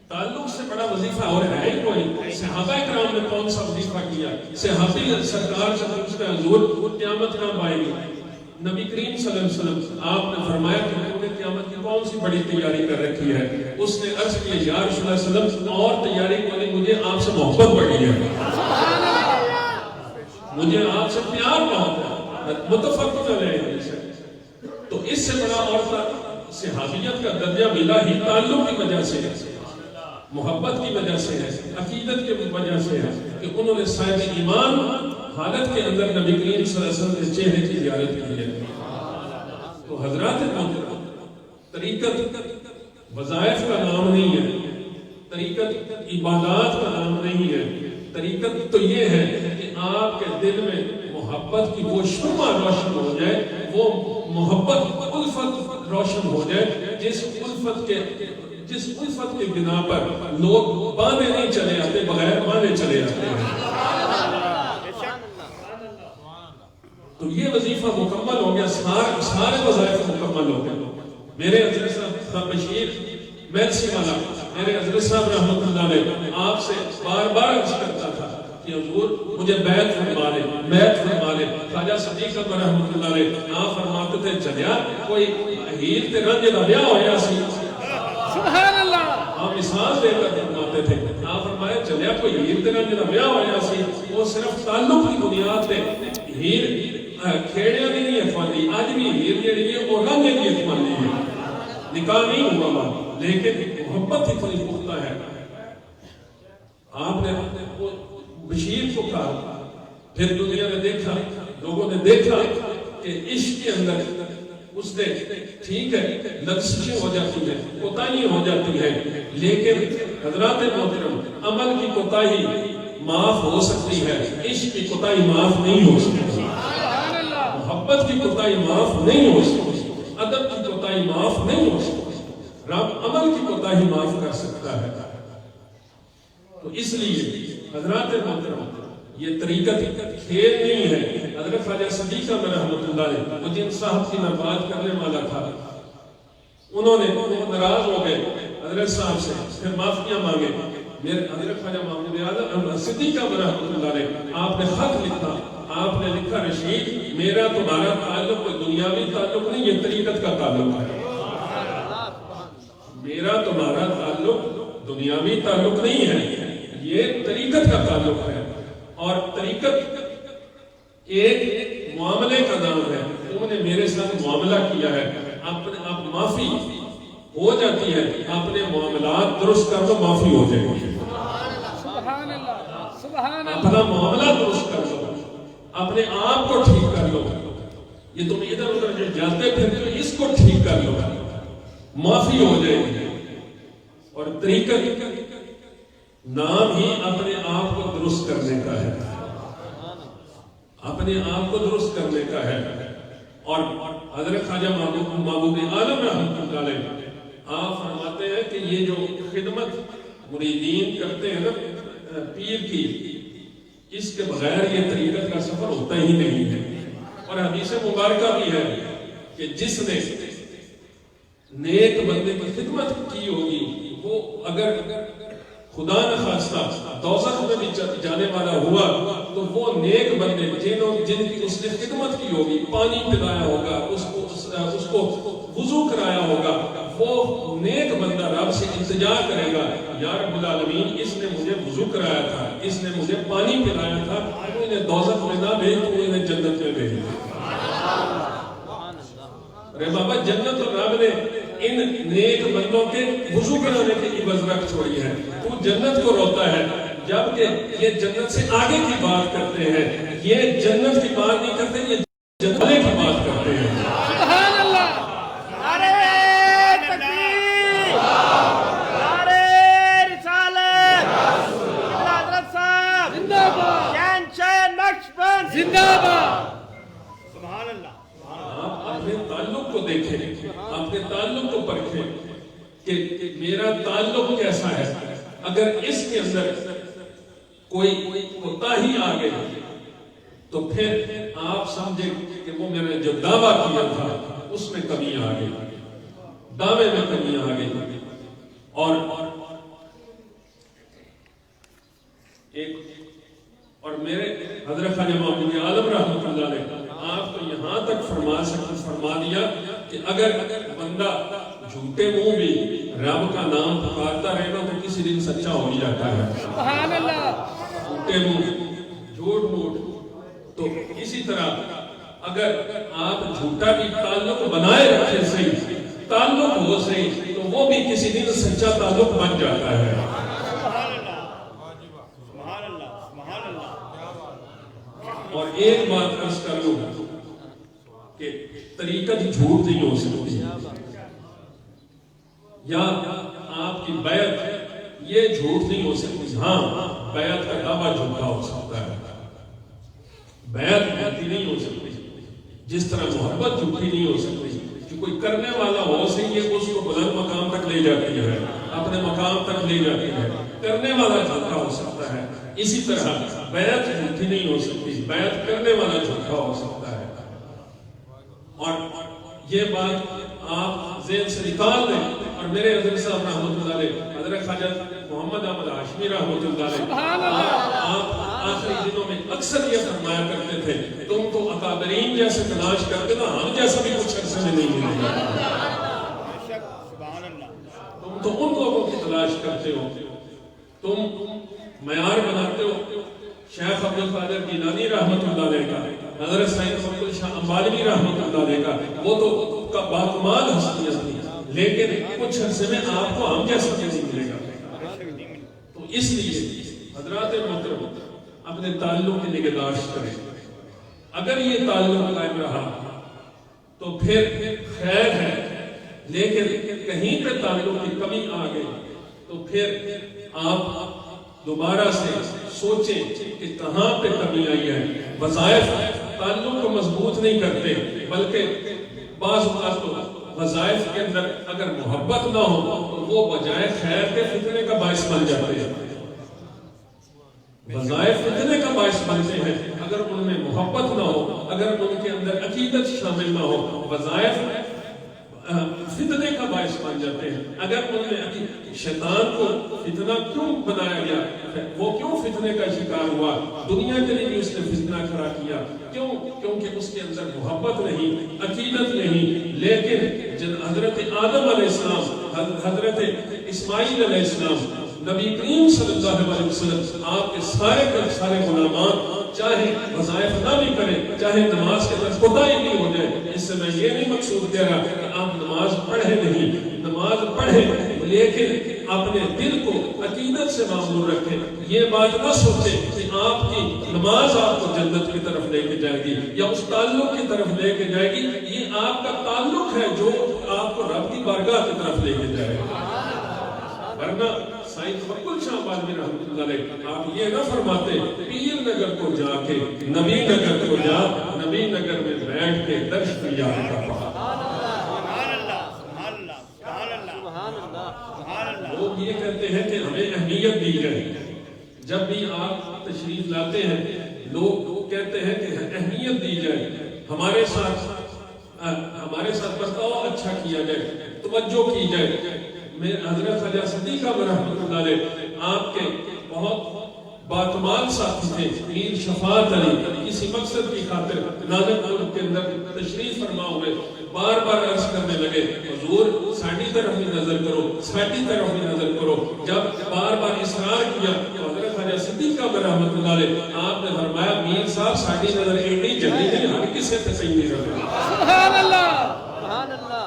تعلق سے بڑا وظیفہ اور ہے ہی کوئی؟ صحابہ کرام نے کون سا وظیفہ کیا؟ صحابی سرکار سے پوچھتے ہیں حضور قیامت کب آئے گی؟ نبی کریم صلی اللہ علیہ وسلم آپ نے فرمایا کہ میں نے قیامت کی کون سی بڑی تیاری کر رکھی ہے؟ اس نے عرض کیا یا رسول اللہ صلی اللہ علیہ وسلم اور تیاری کو نہیں، مجھے آپ سے محبت بڑی ہے، مجھے آپ سے پیار بہت ہے، متفق علیہ سے۔ تو اس سے بڑا اور صحابیت کا درجہ ملا ہی تعلق کی وجہ سے ہے، محبت کی وجہ سے ہے، عقیدت کی وجہ سے ہے کہ انہوں نے صاحب ایمان حالت کے اندر نبی کریم صلی اللہ علیہ وسلم کے چہرے کی زیارت کی ہے۔ تو حضرات طریقت وظائف کا نام نہیں ہے، طریقت عبادات کا نام نہیں ہے، طریقت تو یہ ہے کہ آپ کے دل میں محبت کی وہ شمع روشن ہو جائے، وہ محبت الفت روشن ہو جائے، جس الفت کے بنا پر لوگ بانے نہیں چلے آتے، بغیر بانے چلے آتے ہیں۔ تو یہ وظیفہ مکمل ہو گیا، سارے وظائف مکمل ہو گئے۔ میرے حضرت صاحب بشیر میرسی والا، میرے حضرت صاحب رحمۃ اللہ علیہ آپ سے بار بار عرض کرتا تھا کہ حضور مجھے بیعت فرما لے، بیعت فرما لے۔ خواجہ صدیق احمد رحمۃ اللہ علیہ آپ فرماتے تھے چلیا کوئی ہیر تے رنج دا بیاہ ہویا سی، سبحان اللہ، آپ مثال دے کر فرماتے تھے، آپ فرمایا چلیا کوئی ہیر تے رنج دا بیاہ ہویا سی، وہ صرف تعلق کی بنیاد پہ ہیر کھیڑیاں بھی نہیں اخواندی، آج بھی ہیر جڑی ہے وہ رنگ کی اخواندی ہے، نکاح نہیں ہوا وہاں، لیکن محبت ہی بڑی پختہ ہے۔ آپ نے بشیر کو کہا، پھر دنیا نے دیکھا، لوگوں نے دیکھا کہ عشق کے اندر اس نے ٹھیک ہے لغزشیں ہو جاتی ہیں، کوتاہی ہو جاتی ہے، لیکن حضرات محترم عمل کی کوتاہی معاف ہو سکتی ہے، عشق کی کوتاہی معاف نہیں ہو سکتی، محبت کی کوتاہی معاف نہیں ہو سکتی، ادب کی کوتاہی معاف نہیں ہو سکتی، رب عمل کی کوتاہی معاف کر سکتا ہے۔ تو اس لیے حضرات محترم یہ طریقت کھیل نہیں ہے۔ حضرت خواجہ صدیق احمد رحمۃ اللہ علیہ وہ جن صاحب کی میں بات کرنے والا تھا، انہوں نے ناراض ہو گئے حضرت صاحب سے، پھر معافیاں مانگے۔ میرے حضرت خواجہ محمد اعظم صدیق احمد رحمۃ اللہ علیہ آپ نے خط لکھا، آپ نے لکھا رشید میرا تمہارا تعلق کوئی دنیاوی تعلق نہیں، یہ طریقت کا تعلق ہے۔ میرا تمہارا تعلق دنیاوی تعلق نہیں ہے، یہ طریقت کا تعلق ہے، اور طریقت ایک معاملے کا نام ہے۔ تم نے میرے ساتھ معاملہ کیا ہے، اب معافی ہو جاتی ہے، اپنے معاملات درست کر لو، معافی ہو جائے گی۔ اپنا معاملہ درست کر لو، اپنے آپ کو ٹھیک کر لو، یہ تم ادھر ادھر جو جاتے پھرتے ہو اس کو ٹھیک کر لو، معافی ہو جائے گی۔ اور طریقت نام ہی اپنے آپ کو درست کرنے کا ہے، اپنے آپ کو درست کرنے کا ہے۔ اور حضرت خواجہ محبوب عالم رحمۃ اللہ علیہ آپ فرماتے ہیں کہ یہ جو خدمت مریدین کرتے ہیں نا پیر کی، اس کے بغیر یہ طریقت کا سفر ہوتا ہی نہیں ہے۔ اور حدیث مبارکہ بھی ہے کہ جس نے نیک بندے کی خدمت کی ہوگی وہ اگر خدا نخواستہ دوزخ میں بھی جانے والا ہوا تو وہ نیک بندے جن کی اس نے خدمت کی ہوگی، پانی پلایا ہوگا، اس کو وضو کرایا ہوگا، وہ نیک بندہ رب سے التجا کرے گا، یا رب العالمین اس نے مجھے وضو کرایا تھا، اس نے مجھے پانی پلایا تھا، تو انہیں دوزخ میں نہ بھیج، تو انہیں جنت میں بھیج۔ ارے بابا جنت اور رب نے ان نیک بندوں کے وضو کرانے کی عوض رکھ چھوڑی ہے، تو جنت کو روتا ہے، جبکہ یہ جنت سے آگے کی بات کرتے ہیں، یہ جنت کی بات نہیں کرتے، یہ جنت کی بات کرتے ہیں۔ سبحان اللہ، نعرہ تکبیر، نعرہ رسالت، قبلہ حضرت صاحب زندہ باد، شہنشاہ نقشبند زندہ باد۔ سبحان اللہ۔ آپ اپنے تعلق کو دیکھیں، اپنے تعلق کو پرکھیں کہ میرا تعلق کیسا ہے۔ اگر اس کے اندر کوئی کوتاہی آ گئی تو پھر آپ سمجھیں کہ وہ میں نے جو دعویٰ کیا تھا اس میں کمی آ گئی، دعوے میں کمی آ گئی۔ اور میرے حضرت خواجہ محمد عالم رحمۃ اللہ علیہ آپ کو یہاں تک فرما دیا کہ اگر بندہ جھوٹے منہ بھی رب کا نام پکارتا رہے گا تو کسی دن سچا ہو جاتا ہے۔ سبحان اللہ۔ جھوٹے منہ، جھوٹ موٹ، تو اسی طرح اگر آپ جھوٹا بھی تعلق بنائے رکھے صحیح، تعلق ہو صحیح، تو وہ بھی کسی دن سچا تعلق بن جاتا ہے۔ اور ایک بات عرض کر لوں کہ طریقت جھوٹ نہیں ہو سکتی، یا آپ کی بیعت یہ جھوٹ نہیں ہو سکتی۔ ہاں بیعت کا دعویٰ جھوٹا ہو سکتا ہے، بیعت جھوٹی نہیں ہو سکتی، جس طرح محبت جھوٹی نہیں ہو سکتی کہ کوئی کرنے والا ہو صحیح ہے اس کو بلند مقام تک لے جاتی ہے، اپنے مقام تک لے جاتی ہے، کرنے والا جھوٹا ہو سکتا ہے۔ اسی طرح بیعت جھوٹی نہیں ہو سکتی، بیعت کرنے والا جھوٹا ہو سکتا ہے۔ اور یہ بات آپ ذہن سے نکال دیں۔ اور میرے حضرت صاحب رحمۃ اللہ علیہ، حضرت خواجہ محمد احمد ہاشمی رحمۃ اللہ علیہ، آپ آخری دنوں میں اکثر یہ فرمایا کرتے تھے تم تو اکابرین جیسے تلاش کرتے نا، ہم جیسا بھی کچھ عرصے میں نہیں ملے گا، تم تو ان لوگوں کی تلاش کرتے ہو، تم معیار بناتے ہو شیخ عبد القادر جیلانی رحمۃ اللہ علیہ کا، حضرت سید محمد شاہ امبالوی رحمۃ اللہ علیہ کا، وہ تو باکمال ہستیاں تھیں، لیکن کچھ عرصے میں آپ کو ہم جیسا نہیں ملے گا۔ تو اس لیے حضرات محترم اپنے تعلق کی نگہداشت کریں۔ اگر یہ تعلق قائم رہا تو پھر خیر ہے، لیکن کہیں پہ تعلق کی کمی آ گئی تو پھر آپ دوبارہ سے سوچیں کہ کہاں پہ کمی آئی ہے۔ وظائف تعلق کو مضبوط نہیں کرتے، بلکہ بعض اوقات تو وظائف کے اندر اگر محبت نہ ہو تو وہ بجائے خیر کے فتنے کا باعث بن جاتے ہیں۔ وظائف فتنے کا باعث بنتے ہیں اگر ان میں محبت نہ ہو، اگر ان کے اندر عقیدت شامل نہ ہو۔ وظائف فتنے کا باعث بن جاتے ہیں اگر ان میں شیطان کو فتنہ کیوں بنایا گیا، وہ کیوں فتنے کا شکار ہوا، دنیا کے لیے بھی اس نے فتنہ کھڑا کیا، کیونکہ اس کے اندر محبت نہیں، عقیدت نہیں۔ لیکن حضرت آدم علیہ السلام، حضرت اسماعیل علیہ السلام، نبی کریم صلی اللہ علیہ وسلم، آپ کے سارے غلامان چاہے وظائف نہ بھی کریں، چاہے نماز کے اندر کوتاہی نہیں ہو جائے، اس سے میں یہ نہیں مقصود کہہ رہا کہ آپ نماز پڑھیں نہیں، نماز پڑھیں لیکن اپنے دل کو عقیدت سے معمور رکھیں۔ یہ بات نہ سوچیں کہ آپ کی نماز آپ کو جنت کی طرف لے کے جائے گی یا اس تعلق کی طرف لے کے جائے گی، یہ آپ کا تعلق ہے جو آپ کو رب کی بارگاہ کی طرف لے کے جائے گا۔ ورنہ سائیں توکل شاہ بازمی رحمۃ اللہ علیہ آپ یہ نہ فرماتے پیر نگر کو جا کے نبی نگر کو جا، نبی نگر میں بیٹھ کے درش دیا کا لوگ یہ کہتے ہیں کہ ہمیں اہمیت دی جائے۔ جب بھی آپ تشریف لاتے ہیں لوگ کہتے ہیں کہ اہمیت دی جائے، ہمارے ساتھ برتاؤ اچھا کیا جائے، توجہ کی جائے۔ میں حضرت خواجہ صدیق احمد رحمۃ اللہ علیہ آپ کے بہت باکمال ساتھی تھے، میر شفاعت علی، کسی مقصد کی خاطر نازک ملک کے اندر تشریف فرما ہوئے، بار بار عرض کرنے لگے حضور ساڑھی طرف بھی نظر کرو، ساڑھی طرف بھی نظر کرو۔ جب بار بار اصرار کیا تو حضرت خواجہ صدیق احمد رحمۃ اللہ علیہ آپ نے فرمایا میر صاحب ساڑھی نظر ایڈی جلدی نہیں، ہر کسی سے صحیح نہیں رہا۔ سبحان اللہ، سبحان اللہ،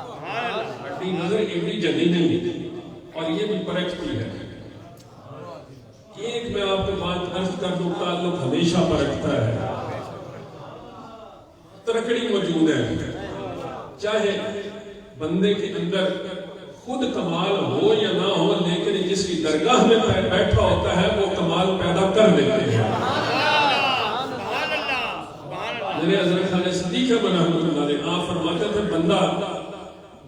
ساڑھی نظر ایڈی جلدی نہیں، اور یہ بھی پرکھتی ہے۔ ایک میں آپ کو بات عرض کر دوں، تعلق ہمیشہ پرکھتا ہے، ترکڑی موجود ہے، چاہے بندے کے اندر خود کمال ہو یا نہ ہو، لیکن جس کی درگاہ میں بیٹھا ہوتا ہے وہ کمال پیدا کر دیتے ہیں۔ میرے حضرت خواجہ صدیق احمد رحمۃ اللہ علیہ آپ فرماتے تھے بندہ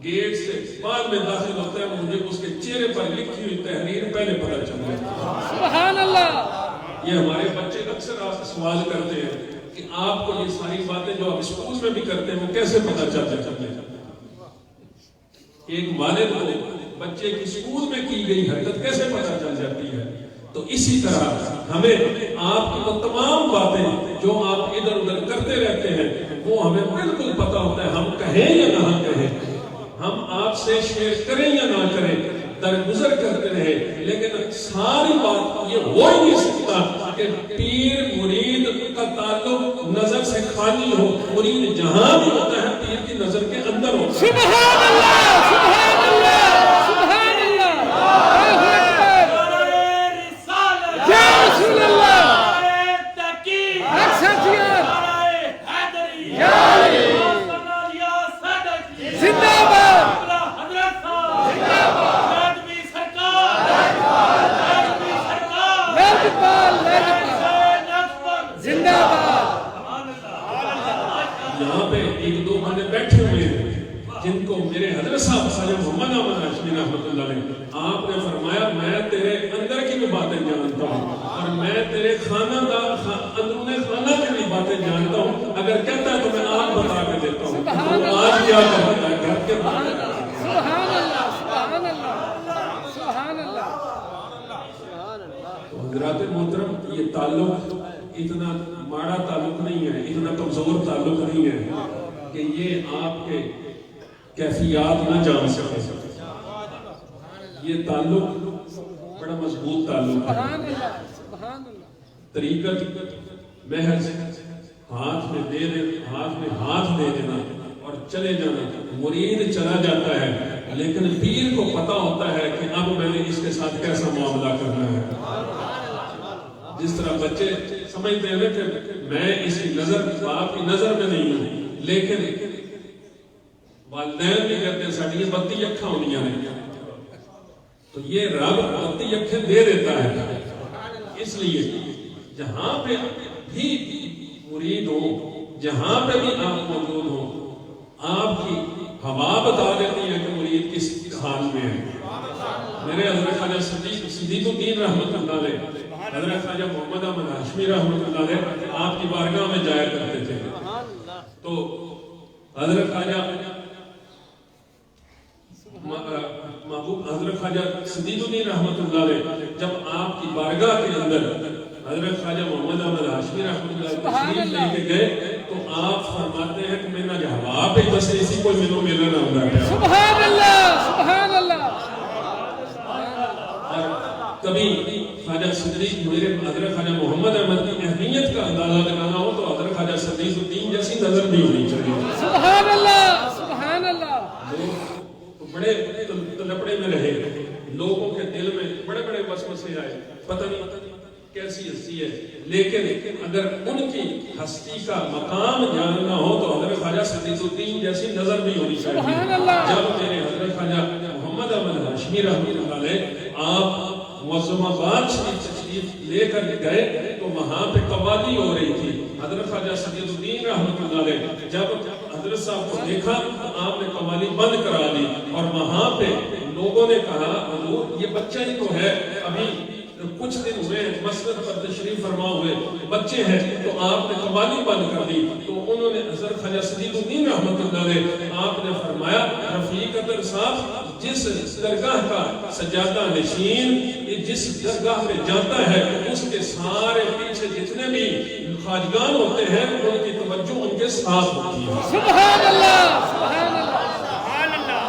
گیٹ سے بعد میں داخل ہوتا ہے، مجھے اس کے چہرے پر لکھی ہوئی تحریر پہلے پتہ چلتا ہے۔ سبحان اللہ۔ یہ ہمارے بچے اکثر آپ سے سوال کرتے ہیں کہ آپ کو یہ ساری باتیں جو آپ اسکول میں بھی کرتے ہیں وہ کیسے پتہ چلتے ہیں؟ ایک والد کو بچے کی اسکول میں کی گئی حرکت کیسے پتہ چل جاتی ہے؟ تو اسی طرح ہمیں آپ کی وہ تمام باتیں جو آپ ادھر ادھر کرتے رہتے ہیں وہ ہمیں بالکل پتہ ہوتا ہے، ہم کہیں یا نہ کہیں، ہم آپ سے شیئر کریں یا نہ کریں، درگزر کرتے رہے، لیکن ساری بات یہ ہو ہی نہیں سکتا کہ پیر مرید کا تعلق نظر سے خالی ہو، مرید جہاں بھی ہوتا ہے پیر کی نظر کے اندر ہوتا ہے۔ سبحان اللہ، سبحان اللہ، سبحان اللہ، اللہ اکبر، یا رسول اللہ، زندہ باد، زندہ باد۔ یہاں پہ ایک دو بندے بیٹھے ہوئے ہیں جن کو میرے حضرت صاحب خواجہ محمد احمد ہاشمی رحمۃ اللہ علیہ آپ نے فرمایا میں تیرے اندر کی بھی باتیں جانتا ہوں اور میں تیرے اندرون خانہ کی بھی باتیں جانتا ہوں، اگر کہتا ہے تو میں آپ بتا کے دیتا ہوں تو آج کیا کرتا ہے گھر کے بارے میں۔ سبحان اللہ، سبحان اللہ، سبحان اللہ۔ حضرات محترم، یہ تعلق اتنا ماڑا تعلق نہیں ہے، اتنا کمزور تعلق نہیں ہے کہ یہ آپ کے کیفیات نہ جان سکے۔ یہ تعلق بڑا مضبوط تعلق ہے۔ طریقت محض ہاتھ میں ہاتھ دے دینا اور چلے جانا، مرید چلا جاتا ہے لیکن پیر کو پتا ہوتا ہے کہ اب میں نے اس کے ساتھ کیسا معاملہ کرنا ہے۔ جس طرح بچے سمجھتے ہیں کہ میں اس کی نظر، آپ کی نظر میں نہیں ہوں، لیکن والدین بھی کہتے ہیں ساڑی یہ بتی اکھاں ہونیاں نے، تو یہ رب بتی اکھیں دے دیتا ہے. اس لیے جہاں پہ بھی مرید ہو، جہاں پہ بھی آپ موجود ہو، آپ کی ہوا بتا دیتی ہے کہ مرید کس حال میں ہے. میرے حضرت خواجہ صدیق الدین رحمۃ اللہ علیہ، حضرت خواجہ محمد احمد ہاشمی رحمۃ اللہ علیہ آپ کی بارگاہ میں جایا کرتے تھے. تو حضرت خواجہ محبوب حضرت خواجہ صدیق الدین رحمۃ اللہ علیہ جب آپ کی بارگاہ کے اندر حضرت خواجہ محمد احمد ہاشمی رحمۃ اللہ علیہ تشریف لے کے گئے تو آپ فرماتے ہیں کہ میں نہ جہوا پہ بس اسی کو ملو ملنا نہ ہوتا ہے. سبحان اللہ سبحان اللہ. کبھی خواجہ صدیق میرے حضرت خواجہ محمد احمد کی اہمیت کا اندازہ لگانا ہو تو حضرت خواجہ صدیق الدین جیسی نظر بھی ہونی چاہیے. سبحان اللہ سبحان اللہ. لوگ بڑے تلپڑے میں رہے، لوگوں کے دل میں بڑے بڑے وسوسے آئے، پتہ نہیں کیسی ہستی ہے، لیکن اگر ان کی ہستی کا مقام جاننا ہو تو حضرت خواجہ صدیق الدین جیسی نظر بھی ہونی چاہیے. جب میرے حضرت خواجہ محمد احمد ہاشمی رحمۃ اللہ علیہ آپ معظم آباد تشریف لے کر گئے تو وہاں پہ قوالی ہو رہی تھی. حضرت خواجہ صدیق الدین رحمۃ اللہ علیہ جب حضرت صاحب کو دیکھا تو آپ نے قوالی بند کرا دی اور وہاں پہ لوگوں نے کہا حضور یہ بچہ ہی تو ہے، ابھی کچھ دن ہوئے مسجد پر تشریف فرما ہوئے بچے ہیں، تو آپ نے قوالی بند کر دی. تو انہوں نے حضرت خواجہ صدیق الدین رحمۃ اللہ علیہ آپ نے فرمایا رفیق اطہر صاحب جس درگاہ کا سجادہ نشین جس درگاہ پہ جاتا ہے اس کے سارے پیچھے جتنے بھی خواجگان ہوتے ہیں ان کی توجہ ان کے ساتھ ہوتی ہے. سبحان اللہ سبحان اللہ سبحان اللہ.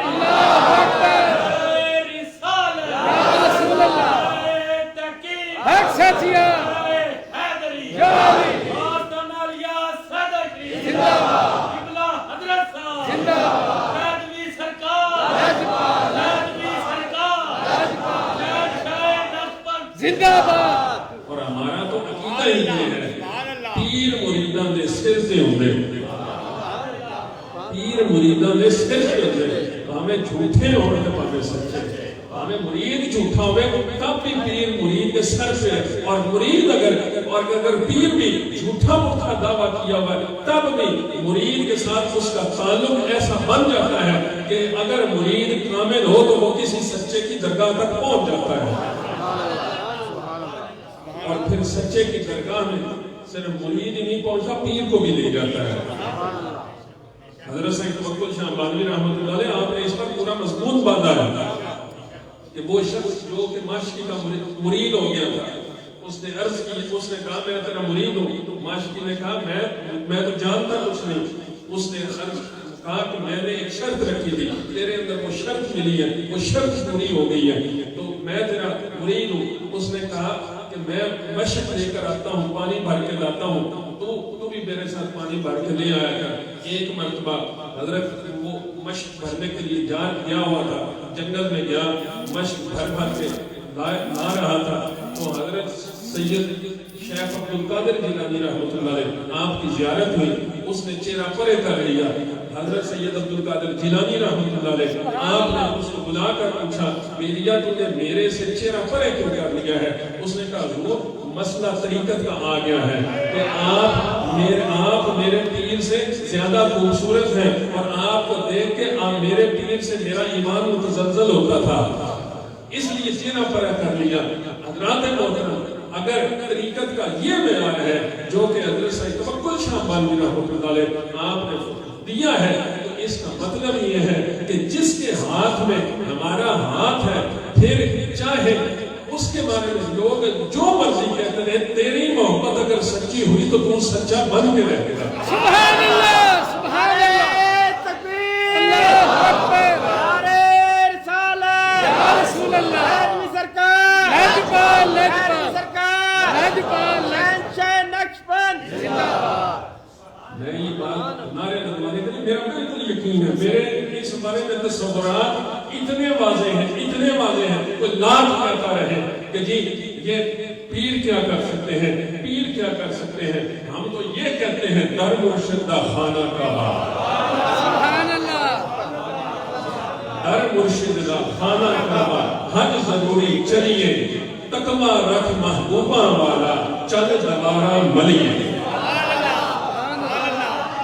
اللہ اکبر رسالت یا رسول اللہ حق ساتھیا حیدری یا علی ماتنال یا صدقی زندہ باد قبلہ حضرت صاحب زندہ باد نادوی سرکار نادوی سرکار زندہ باد. اور ہمارا تو عقیدہ ہی یہ ہے پیر مریداں دے سر تے ہوندے، پیر مریداں دے سر تے ہوندے، ہمیں جھوٹے ہون تے پاویں سچے، ہمیں مرید جھوٹا ہوئے تب بھی پیر مرید کے سر پہ ہے. اور مرید اگر پیر بھی جھوٹا مٹھا دعویٰ کیا ہوا ہے تب بھی مرید کے ساتھ اس کا تعلق ایسا بن جاتا ہے کہ اگر مرید کامل ہو تو وہ کسی سچے کی درگاہ تک پہنچ جاتا ہے. اور پھر سچے کی درگاہ میں صرف مرید ہی نہیں پہنچا پیر کو بھی لے جاتا ہے. حضرت سید توکل شاہ بانوی رحمۃ اللہ علیہ آپ نے اس پر پورا مضمون باندھا ہے کہ وہ شخص جو کہ معاشقی کا مرید ہو گیا تھا، اس نے عرض کی، اس نے کہا میں تیرا مرید ہوں. معاشقی نے کہا میں تو جانتا کچھ نہیں. اس نے عرض کہا کہ میں نے ایک شرط رکھی تھی، تیرے اندر وہ شرط ملی ہے، وہ شرط پوری ہو گئی ہے تو میں تیرا مرید ہوں. اس نے کہا کہ میں مشق لے کر آتا ہوں، پانی بھر کے لاتا ہوں، تو بھی میرے ساتھ پانی بھر کے لے آیا کر. ایک مرتبہ حضرت وہ مشق بھرنے کے لیے گیا ہوا تھا، جنگل میں گیا، مشق بھر کے لا رہا تھا تو حضرت سید شیخ عبدالقادر جیلانی رحمۃ اللہ علیہ آپ کی زیارت ہوئی. اس نے چہرہ پرے کر لیا. حضرت سید عبدالقادر جیلانی رحمۃ اللہ علیہ آپ نے اس کو بلا کر پوچھا میریا تو نے میرے سے چہرہ پرے کیوں کر لیا ہے؟ اس نے کہا حضور مسئلہ طریقت کا آ گیا ہے کہ آپ میرے پیر سے زیادہ خوبصورت ہیں اور آپ کو دیکھ کے آپ میرے پیر سے میرا ایمان متزلزل ہوتا تھا، اس لیے چہرہ پرے کر لیا. حضرات محترم اگر طریقت کا یہ معیار ہے جو کہ حضرت سید توکل شاہ بانوی رحمۃ اللہ علیہ آپ نے دیا ہے تو اس کا مطلب یہ ہے کہ جس کے ہاتھ میں ہمارا ہاتھ ہے پھر چاہے اس کے بارے میں لوگ جو مرضی کہتے ہیں تیری محبت اگر سچی ہوئی تو تو سچا بن کے رہے گا. سبحان اللہ سبحان اللہ تکبیر اللہ اکبر نعرہ رسالت یا رسول اللہ نادوی سرکار لاجپال سرکار لاجپال شاہ نقشبند زندہ باد. میں یہ بات نعرے لگوانے کے لیے میرا بالکل یقین ہے، میرے اس بارے میں تصورات اتنے واضح ہیں کوئی لاکھ کہتا رہے کہ جی یہ پیر کیا کر سکتے ہیں، پیر کیا کر سکتے ہیں. ہم تو یہ کہتے ہیں در مرشد دا خانہ کعبہ. ہر مرشد دا خانہ کعبہ حج ضروری چلیے تقوی رکھ محبوبہ والا چل دوارا ملیے.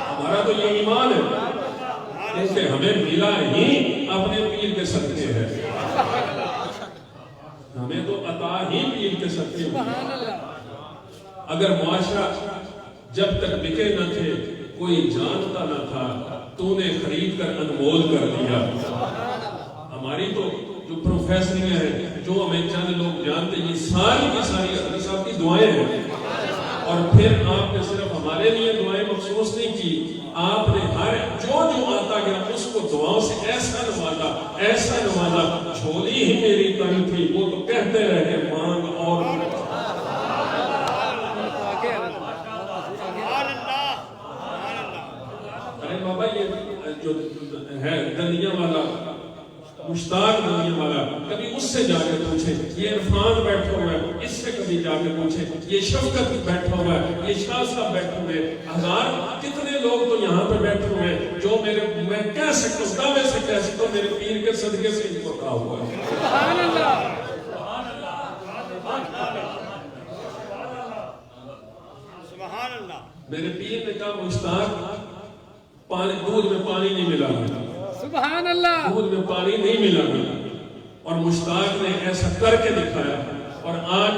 ہمارا تو یہ ایمان ہے کہ ہمیں ملا ہی اپنے پیر کے صدقے ہے. ہمیں تو عطا ہی پیر کے صدقے ہوئی. اگر معاشرہ جب تک بکے نہ تھے کوئی جانتا نہ تھا تو نے خرید کر انمول کر دیا. ہماری تو جو پروفیسریں ہیں جو ہمیں چند لوگ جانتے ہیں یہ ساری کی ساری حضرت صاحب کی دعائیں ہیں. اور پھر آپ نے صرف ہمارے لیے دعائیں مخصوص نہیں کی, آپ نے ہر جو آتا گیا اس کو دعاؤں سے ایسا نوازا. جھولی ہی میری تنگ تھی وہ تو کہتے رہے کہ مانگ اور ارے بابا یہ جو ہے دنیا والا مشتاق دنیا والا کبھی اس سے جا کے پوچھے, یہ عرفان بیٹھا ہوا ہے اس سے کبھی جا کے پوچھے, یہ شفقت بیٹھا ہوا ہے, یہ شاہ صاحب بیٹھے ہوئے, ہزار کتنے لوگ تو یہاں پہ بیٹھے ہوئے ہیں جو میں کہہ سکتا ہوں دعوے سے کہہ سکتا ہوں میرے پیر کے صدقے سے ان کو کہا ہوا ہے. سبحان اللہ سبحان اللہ. میرے پیر نے کہا مشتاق دودھ میں پانی نہیں ملا, سبحان اللہ, دودھ میں پانی نہیں ملا. اور مشتاق نے ایسا کر کے دکھایا اور آج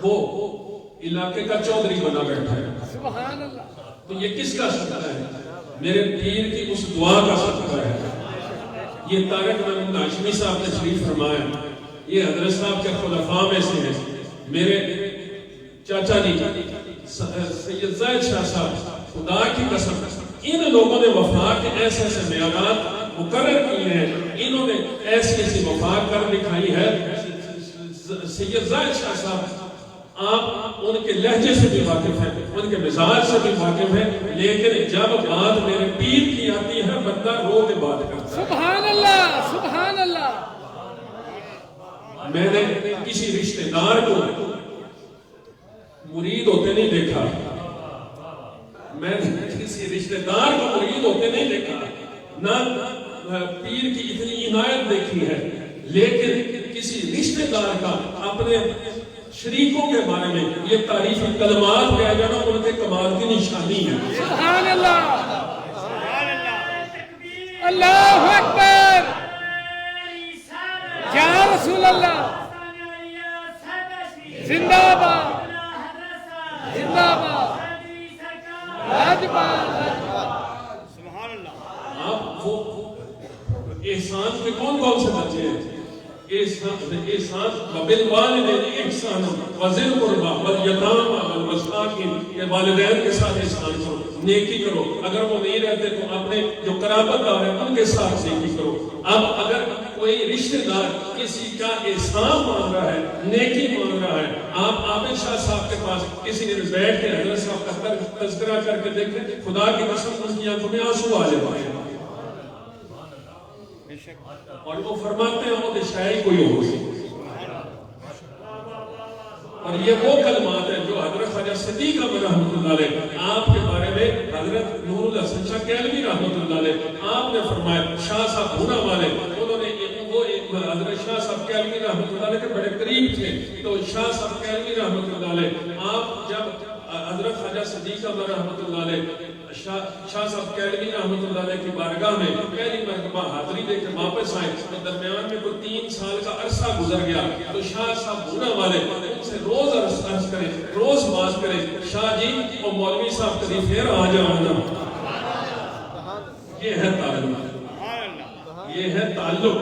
وہ علاقے کا چودھری بنا بیٹھا ہے. سبحان اللہ. تو یہ کس کا صدقہ ہے؟ میرے پیر کی اس دعا کا صدقہ ہے. یہ طارق محمود ہاشمی صاحب نے شریف فرمایا, یہ حضرت صاحب کے خلفاء میں سے ہیں. میرے چاچا جی سید زید شاہ صاحب, خدا کی قسم ان لوگوں نے وفا کے ایسے ایسے معیارات مقرر کیے ہیں, انہوں نے ایسی ایسی وفا کر دکھائی ہے. سید زید شاہ صاحب آپ ان کے لہجے سے بھی واقف ہیں, ان کے مزاج سے بھی واقف ہیں, لیکن جب بات میرے پیر کی آتی ہے بندہ رو کے بات کرتا ہے. سبحان اللہ سبحان اللہ. میں نے کسی رشتہ دار کو مرید ہوتے نہیں دیکھا, میں نے کسی رشتہ دار کو مرید ہوتے نہیں دیکھا, نہ پیر کی اتنی عنایت دیکھی ہے, لیکن کسی رشتہ دار کا اپنے شریکوں کے بارے میں یہ تعریف کلمات کہا جانا ان کے کمال کی نشانی ہے. سبحان اللہ اللہ اکبر یا رسول اللہ. زندہ باد زندہ باد سبحان اللہ. آپ وہ احسان کے کون سے بچے ہیں؟ احسان بالوالدین احسان وذی القربی والیتامی والمساکین, کہ والدین کے ساتھ احسان کرو, نیکی کرو. اگر وہ نہیں رہتے تو اپنے جو قرابت دار ہیں ان کے ساتھ نیکی کرو. اب اگر کوئی رشتہ دار کسی کا احسان مانگ رہا ہے, نیکی مانگ رہا ہے, آپ عابد شاہ صاحب کے پاس کسی نے بیٹھ کے حضرت صاحب کا تذکرہ کر کے دیکھیں, خدا کی قسم ان کی آنکھوں میں آنسو آ جاتے ہیں. اور وہ فرماتے ہیں وہ شاعری کوئی ہو گئی. اور یہ وہ کلمات ہیں جو حضرت خواجہ صدیق احمد رحمۃ اللہ علیہ آپ کے بارے میں حضرت نور الحسن شاہ کیلوی رحمۃ اللہ علیہ آپ نے فرمایا. شاہ صاحب ہونا والے انہوں نے وہ حضرت شاہ صاحب کیلوی رحمۃ اللہ علیہ کے بڑے قریب تھے. تو شاہ صاحب کیلوی رحمۃ اللہ علیہ آپ جب حضرت خواجہ صدیق احمد رحمۃ اللہ علیہ شاہ صاحب کیلوی رحمۃ اللہ علیہ کی بارگاہ میں پہلی مرتبہ حاضری دے کے واپس آئے تو درمیان میں کوئی 3 سال کا عرصہ گزر گیا. تو شاہ صاحب ہونا والے ان سے روز عرض کریں, روز بات کریں, شاہ جی اور مولوی صاحب کبھی پھر آ جانا. یہ ہے تعلق, یہ ہے تعلق.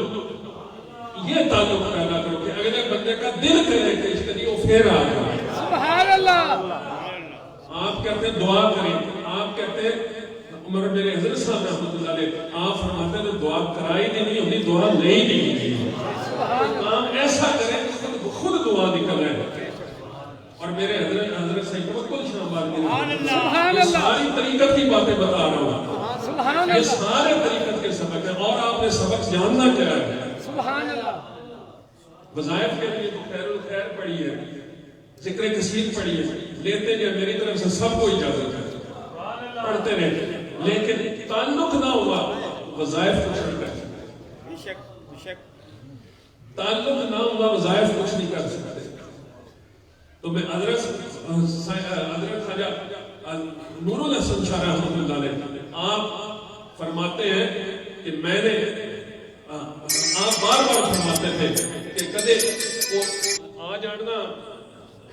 یہ تعلق پیدا کرو کہ اگلے بندے کا دل کرے کہ اس کبھی وہ پھر آ جائے. سبحان اللہ. آپ کہتے ہیں دعا کریں, آپ کہتے ہیں عمر میرے حضرت صاحب رحمۃ اللہ علیہ آپ فرماتے ہیں دعا کرائی دی نہیں ہوتی, دعا نہیں دی. کام ایسا کریں کہ خود دعا نکل رہے. اور میرے حضرت صحیح بالکل سبحان اللہ, ساری طریقت کی باتیں بتا رہا ہوں. سبحان یہ اللہ, سارے طریقت کے سبق ہیں. اور آپ نے سبق جاننا کیا ہے؟ سبحان اللہ. وظائف کے لیے تو خیر الخیر پڑھی ہے, ذکر کثیر پڑھی ہے, لیتے ہیں میری طرف سے سب کو اجازت ہے, پڑھتے رہے, لیکن تعلق نہ ہوا وظائف کو چھوڑ کر تعلق نام و وظائف کچھ نہیں کر سکتے. تو میں حضرت خواجہ نور الحسن شاہ رحمۃ اللہ علیہ آپ فرماتے ہیں کہ میں نے آپ بار بار فرماتے تھے کہ کدے آ جاننا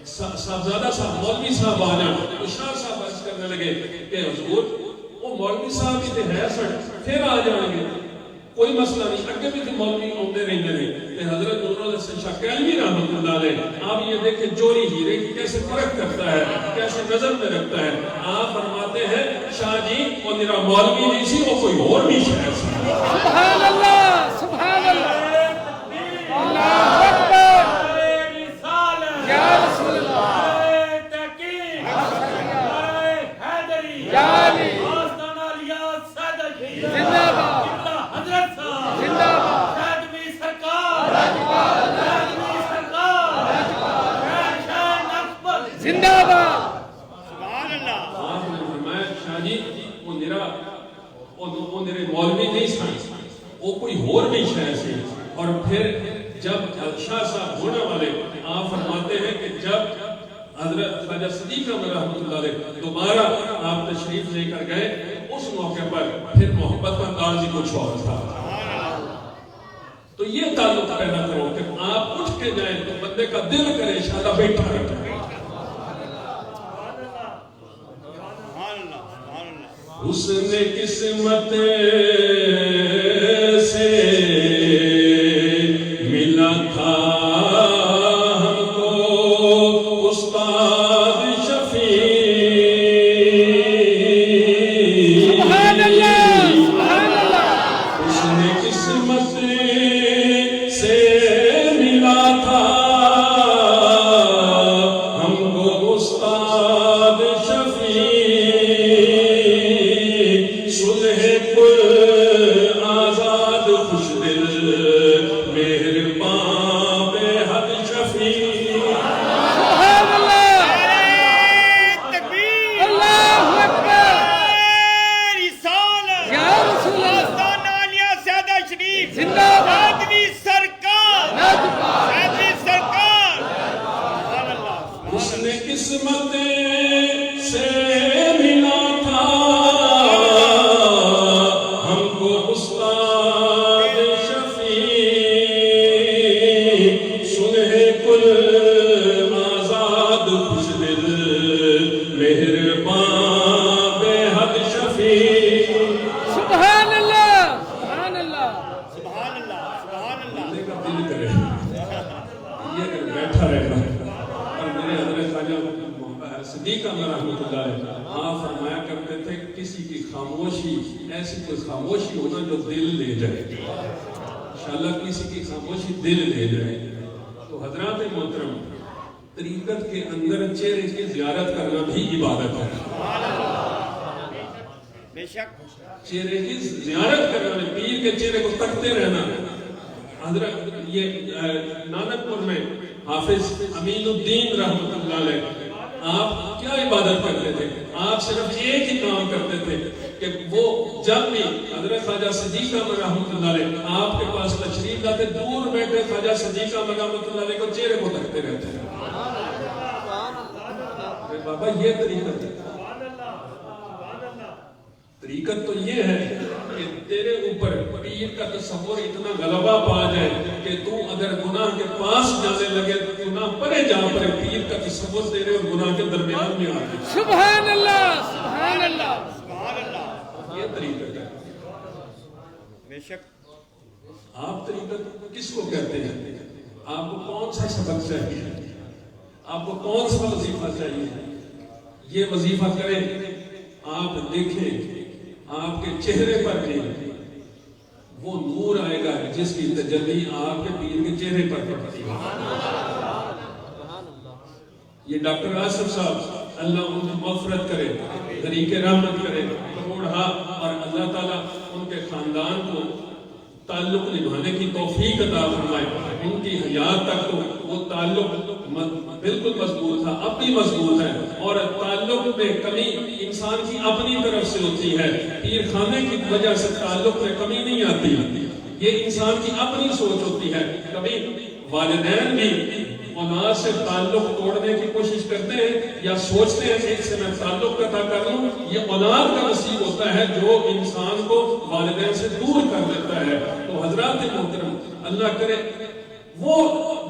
صاحبزادہ صاحب مولوی صاحب آ جان تو شاہ صاحب عرض کرنے لگے کہ حضور وہ مولوی صاحب ہی تے ہے سن پھر آ جائیں گے کوئی مسئلہ نہیں. اگے بھی تو مولوی آتے رہتے ہیں. حضرت نور الحسن شاہ کیلوی رحمۃ اللہ علیہ آپ یہ دیکھیں جوری ہیرے کی کیسے فرق کرتا ہے, کیسے نظر میں رکھتا ہے. آپ فرماتے ہیں شاہ جی وہ میرا مولوی نہیں سی وہ کوئی اور بھی شہر سی. سبحان اللہ سبحان اللہ اللہ اکبر یا رسول اللہ یا علی زندہ باد زندہ باد زندہ باد. آپ نے فرمایا شاہ جی وہ میرے مولوی نہیں سن وہ کوئی اور بھی شہر سے. اور پھر جب شاہ صاحب ہونے والے آپ فرماتے ہیں کہ جب حضرت خواجہ صدیق احمد رحمۃ اللہ علیہ دوبارہ آپ تشریف لے کر گئے اس موقع پر پھر محبت کا انداز ہی کچھ اور تھا. تو یہ تعلق پیدا کرو کہ آپ اٹھ کے جائیں تو بندے کا دل کرے انشاءاللہ بیٹھا رہتا ہے. حسن قسمت سے ملا تھا ہم کو استاد شفیع. سبحان اللہ سبحان اللہ. حسن قسمت سے ملا تھا ہم کو استاد شفیع. صلح کل آزاد خوش دل مہربان بے حد شفیع. سبحان اللہ اللہ اکبر یا رسول اللہ زندہ باد حسن قسمت سے ملا تھا ہم کو استاد شفیع. سنہ کل آزاد خوش دل مہربان بے حد شفیع. سبحان اللہ سبحان اللہ. بندے کا دل کرے یہ اگر بیٹھا رہنا. اور میرے حضرت خواجہ صدیق احمد رحمۃ اللہ علیہ آپ فرمایا کرتے تھے کسی کی خاموشی ایسی کوئی خاموشی ہونا جو دل لے جائے. انشاءاللہ کسی کی خاموشی دل لے جائے. تو حضرات محترم طریقت کے اندر چہرے کی زیارت کرنا بھی عبادت ہے. چہرے کی زیارت کرنا پیر کے چہرے کو تکتے رہنا. حضرت یہ نانک پور میں حافظ امین الدین رحمۃ اللہ علیہ آپ کیا عبادت کرتے تھے. آپ صرف ایک ہی کام کرتے تھے کہ وہ جب بھی حضرت خواجہ صدیق احمد رحمۃ اللہ علیہ آپ کے پاس تشریف لاتے دور بیٹھے خواجہ صدیق احمد رحمۃ اللہ علیہ کو چہرے کو تکتے رہتے ہیں. بابا یہ طریقت ہے. طریقت تو یہ ہے کہ تیرے اوپر پیر کا تصور اتنا غلبہ پا جائے کہ تو اگر گناہ کے پاس جانے لگے گناہ پرے جا پڑے پیر کا تصور تیرے اور گناہ کے درمیان میں آ جائے. سبحان اللہ سبحان اللہ. یہ طریقت ہے. آپ طریقت کس کو کہتے ہیں؟ آپ کو کون سا سبق چاہیے؟ آپ کو کون سا وظیفہ چاہیے؟ یہ وظیفہ کریں آپ دیکھیں آپ کے چہرے پر بھی وہ نور آئے گا جس کی تجلی آپ کے پیر کے چہرے پر پڑتی ہے. یہ ڈاکٹر آصف صاحب اللہ ان کی مغفرت کرے طریق رحمت کرے کروڑا اور اللہ تعالیٰ ان کے خاندان کو تعلق نبھانے کی توفیق عطا فرمائے. ان کی حیات تک تو وہ تعلق بالکل مضبوط تھا اب بھی مضبوط ہے. اور تعلق میں کمی انسان کی اپنی طرف سے ہوتی ہے. پیر خانے کی وجہ سے تعلق میں کمی نہیں آتی. یہ انسان کی اپنی سوچ ہوتی ہے. کبھی والدین بھی اولاد سے تعلق توڑنے کی کوشش کرتے ہیں یا سوچتے ہیں کہ اس سے میں تعلق قطع کر لوں. یہ اولاد کا نصیب ہوتا ہے جو انسان کو والدین سے دور کر دیتا ہے. تو حضرات محترم، اللہ کرے وہ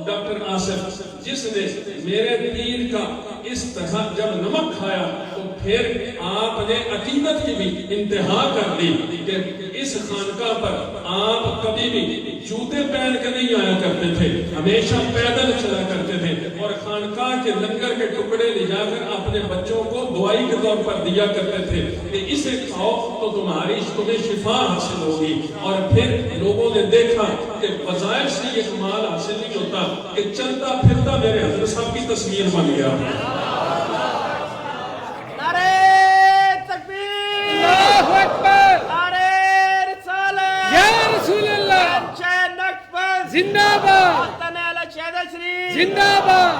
ڈاکٹر آصف جس نے میرے دین کا اس طرح جب نمک کھایا تو پھر آپ نے عقیدت کی بھی انتہا کر دی کہ اس خانقاہ پر آپ کبھی بھی جوتے پہن کے نہیں آیا کرتے تھے، ہمیشہ پیدل چلا کرتے تھے اور خانقاہ کے لنگر کے ٹکڑے لے جا کر اپنے بچوں کو دوائی کے طور پر دیا کرتے تھے کہ اسے کھاؤ تو تمہیں شفا حاصل ہوگی. اور پھر لوگوں نے دیکھا کہ وظائف سے یہ کمال حاصل نہیں ہوتا کہ چلتا پھرتا میرے حضرت صاحب کی تصویر بن گیا. نعرہ تکبیر، اللہ اکبر، نعرہ رسالت، یا رسول اللہ، نقبت زندہ باد، زندہ باد.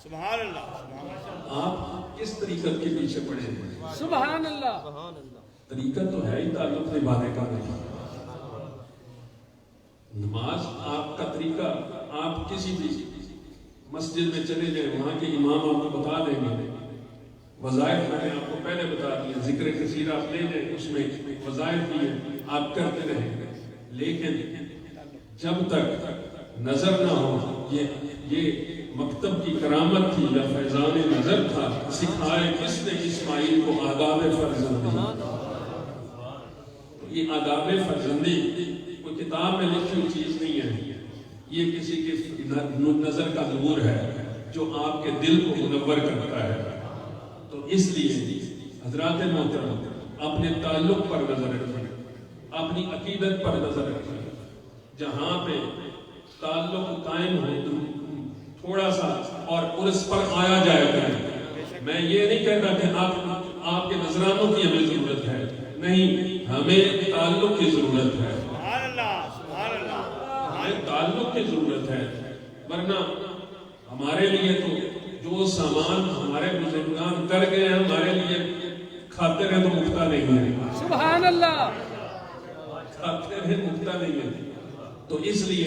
سبحان اللہ. آپ کس طریقت کے پیچھے پڑے ہیں؟ سبحان اللہ. طریقت تو ہے ہی تعلق نبھانے کا نہیں. نماز آپ کا طریقہ، آپ کسی بھی مسجد میں چلے جائیں، وہاں کے امام آپ کو بتا دیں گے. وظائف میں نے آپ کو پہلے بتا دیا، ذکر کثیر آپ لے جائیں، اس میں وظائف بھی ہیں، آپ کرتے رہیں. لیکن جب تک نظر نہ ہو، یہ مکتب کی کرامت تھی یا فیضان نظر تھا، سکھائے کس نے اسماعیل کو آداب فرزندی. یہ آداب فرزندی کوئی کتاب میں لکھی ہوئی چیز نہیں ہے، یہ کسی کی نظر کا نور ہے جو آپ کے دل کو منور کرتا ہے. تو اس لیے حضرات محترم اپنے تعلق پر نظر رکھیں، اپنی عقیدت پر نظر رکھیں. جہاں پہ تعلق قائم ہو تھوڑا سا اور اس پر آیا جائے کریں. میں یہ نہیں کہتا کہ آپ کے نذرانوں کی ہمیں ضرورت ہے، نہیں، ہمیں تعلق کی ضرورت ہے. ہمیں تعلق کی ضرورت ہے. ورنہ ہمارے لیے تو جو سامان ہمارے بزرگان کر گئے ہیں ہمارے لیے کھاتے رہے تو مکتا نہیں ہے. سبحان اللہ. کھاتے رہے مکتا نہیں ہے. تو اس لیے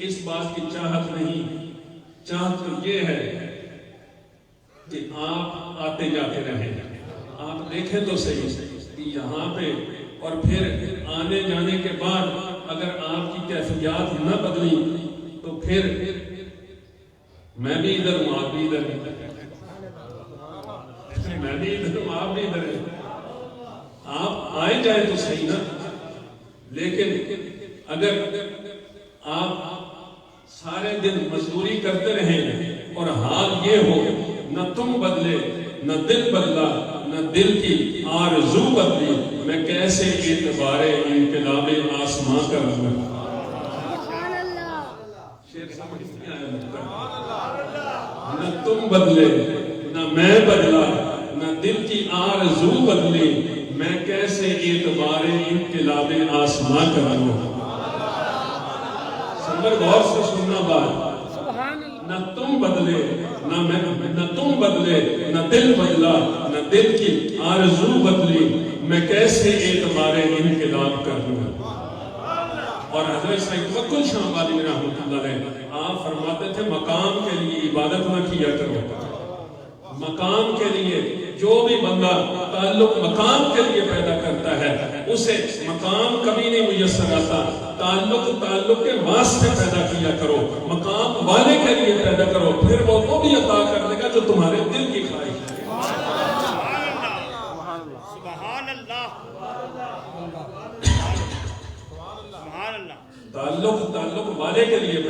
اس بات کی چاہت نہیں، چاہت تو یہ ہے کہ آپ آتے جاتے رہیں. آپ دیکھیں تو صحیح کہ یہاں پہ اور پھر آنے جانے کے بعد اگر آپ کی کیفیات نہ بدلی تو پھر میں بھی ادھر ہوں، آپ بھی ادھر ہیں، میں بھی ادھر ہوں، آپ بھی ادھر ہیں. آپ آئے جائیں تو صحیح نا. لیکن اگر آپ سارے دن مزدوری کرتے رہیں اور حال یہ ہو نہ تم بدلے نہ دل بدلا نہ دل کی آرزو بدلی، میں کیسے اعتبار انقلاب آسماں کروں. شیر سمجھ نہیں آیا؟ نہ تم بدلے نہ میں بدلا نہ دل کی آرزو بدلی، میں کیسے اعتبار انقلاب آسماں کروں. غور سے سننا بات. نہ تم بدلے نہ تم بدلے نہ دل بدلا نہ دل کی آرزو بدلی، میں کیسے اعتبار انقلاب کر لوں. اور حضرت سید توکل شاہ والی رحمۃ اللہ علیہ آپ فرماتے تھے مقام کے لیے عبادت نہ کیا کرو. مقام کے لیے جو بھی بندہ تعلق مقام کے لیے پیدا کرتا ہے اسے مقام کبھی نہیں میسر آتا. تعلق کے واسطے پیدا کیا کرو، مقام والے کے لیے پیدا کرو، پھر وہ بھی عطا کر دے گا جو تمہارے دل کی خواہش ہے. سبحان اللہ. تعلق والے کے لیے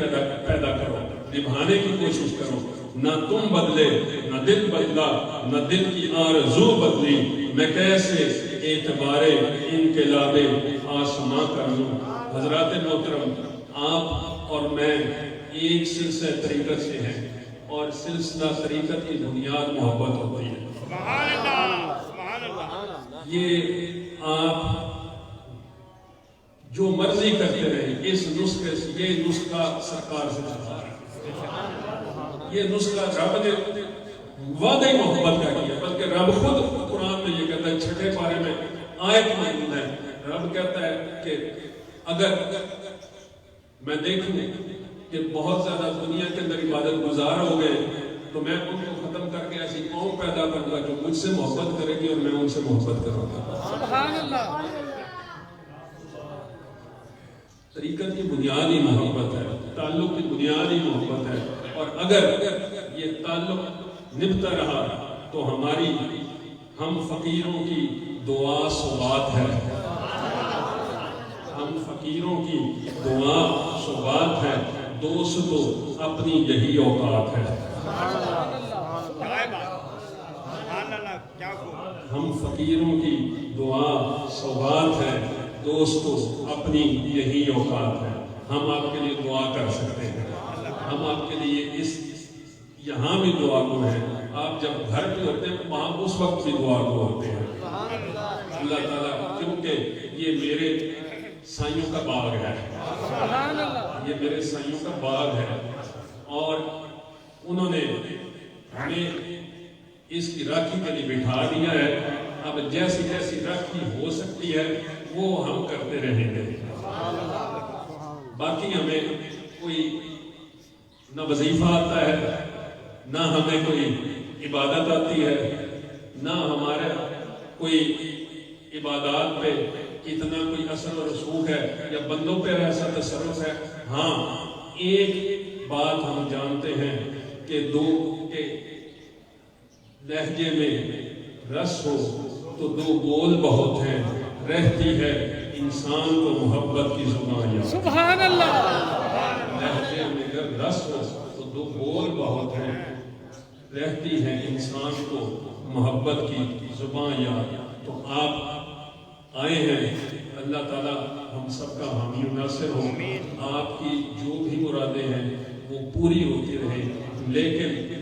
پیدا کرو، نبھانے کی کوشش کرو. نہ تم بدلے نہ دل بدلا نہ دل کی آرزو بدلی، میں کیسے اعتبار انقلاب آسماں کر لوں. حضرات محترم، آپ اور میں ایک سلسلہ طریقت سے ہیں اور سلسلہ طریقت کی بنیاد محبت ہوتی ہے. سبحان اللہ. سبحان اللہ. یہ آپ جو مرضی کرتے رہے، اس نسخے سے یہ نسخہ سرکار سے چلا ہے. یہ نسخہ رب نے وعدہ محبت کا کیا، بلکہ رب خود قرآن میں یہ کہتا ہے، 6 پارے میں آیت موجود ہے. رب کہتا ہے کہ اگر میں دیکھوں کہ بہت زیادہ دنیا کے اندر عبادت گزار ہو گئے تو میں ان کو ختم کر کے ایسی قوم پیدا کروں گا جو مجھ سے محبت کرے گی اور میں ان سے محبت کروں گا. سبحان اللہ. طریقت کی بنیاد ہی محبت ہے, تعلق کی بنیاد ہی محبت ہے, اور اگر یہ تعلق نبھتا رہا تو ہماری ہم فقیروں کی دعا سوغات ہے, ہم فقیروں کی دعا سوغات ہے, دوست تو اپنی یہی اوقات ہے. ہم فقیروں کی دعا سوغات ہے, دوستو اپنی یہی اوقات ہے. ہم آپ کے لیے دعا کر سکتے ہیں, ہم آپ کے لیے اس یہاں بھی دعا کو ہیں, آپ جب گھر پہ ہوتے ہیں وہاں اس وقت بھی دعا کو ہوتے ہیں. اللہ تعالیٰ کیونکہ یہ میرے سائیوں کا باغ ہے, یہ میرے سائیوں کا باغ ہے, اور انہوں نے ہمیں اس کی راکھی کے لیے بٹھا دیا ہے. اب جیسی جیسی راکھی ہو سکتی ہے وہ ہم کرتے رہیں گے. باقی ہمیں کوئی نہ وظیفہ آتا ہے, نہ ہمیں کوئی عبادت آتی ہے, نہ ہمارا کوئی عبادات پہ اتنا کوئی اثر و رسوخ ہے یا بندوں پہ ایسا تصرف ہے. ہاں ایک بات ہم جانتے ہیں کہ دو کے لہجے میں رس ہو تو دو بول بہت ہیں, رہتی ہے انسان کو محبت کی زبان یاد. سبحان اللہ. لہجے میں اگر رس ہو تو دو بول بہت ہیں, رہتی ہے انسان کو محبت کی زبان یاد. تو آپ آئے ہیں, اللہ تعالیٰ ہم سب کا حامی و ناصر ہو, آپ کی جو بھی مرادیں ہیں وہ پوری ہوتی رہیں, لیکن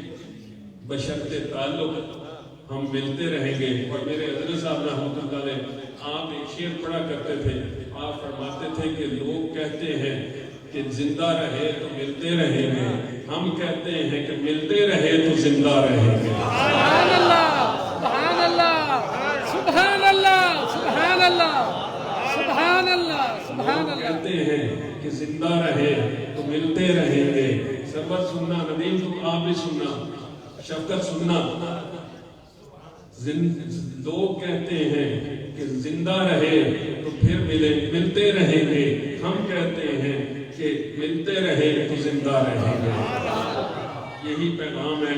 بشرطِ تعلق ہم ملتے رہیں گے. اور میرے حضرت صاحب رحمۃ اللہ علیہ آپ ایک شعر پڑھا کرتے تھے, آپ فرماتے تھے کہ لوگ کہتے ہیں کہ زندہ رہے تو ملتے رہیں گے, ہم کہتے ہیں کہ ملتے رہے تو زندہ رہیں گے. سبحان اللہ, سبحان اللہ, سبحان اللہ, سبحان اللہ, سبحان اللہ, سبحان اللہ. کہتے ہیں کہ زندہ رہے تو ملتے رہیں گے. سربت سننا, ندیم تم آپ بھی سننا, شفقت سننا. لوگ کہتے ہیں کہ زندہ رہے تو پھر ملتے رہیں گے, ہم کہتے ہیں کہ ملتے رہے تو زندہ رہیں گے. یہی پیغام ہے.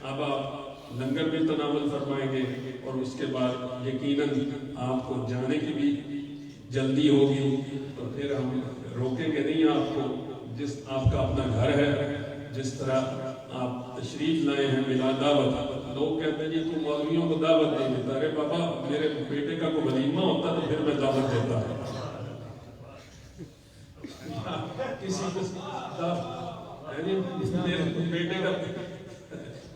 اب آپ لنگر بھی تناول فرمائیں گے اور اس کے بعد یقیناً آپ کو جانے کی بھی جلدی ہوگی, تو پھر ہم روکیں گے نہیں آپ کو. جس آپ کا اپنا گھر ہے, جس طرح آپ تشریف لائے ہیں بلا دعوت. لوگ کہتے ہیں جی تو مولویوں کو دعوت نہیں دیتا. ارے بابا, میرے بیٹے کا کوئی ولیمہ ہوتا تو پھر میں دعوت دیتا. کسی کو میرے بیٹے کا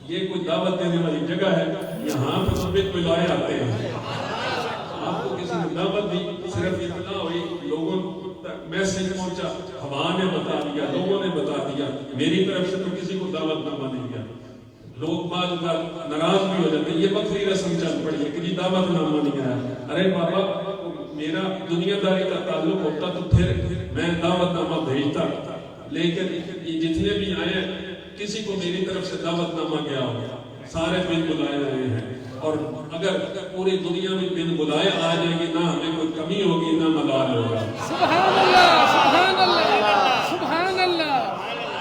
یہ کوئی دعوت دینے والی جگہ ہے, یہاں پہ سب بلائے آتے ہیں. آپ کو کسی نے دعوت دی, صرف اطلاع ہوئی, لوگوں تک میسج پہنچا, ہوا نے بتا دیا, لوگوں نے بتا دیا, میری طرف سے تو کسی کو دعوت نامہ نہیں دیا. لوگ بعض بار ناراض بھی ہو جاتے ہیں, یہ بکری رسم چل پڑی ہے کہ جی دعوت نامہ نہیں آیا. ارے بابا, میرا دنیا داری کا تعلق ہوتا تو پھر میں دعوت نامہ بھیجتا, لیکن یہ جتنے بھی آئے کسی کو میری طرف سے دعوت نامہ گیا ہوگا. سارے بن بلائے رہے ہیں, اور اگر پوری دنیا میں بن بلائے آ جائیں گے نہ ہمیں کوئی کمی ہوگی نہ ملال ہوگا. سبحان اللہ, سبحان اللہ, سبحان اللہ.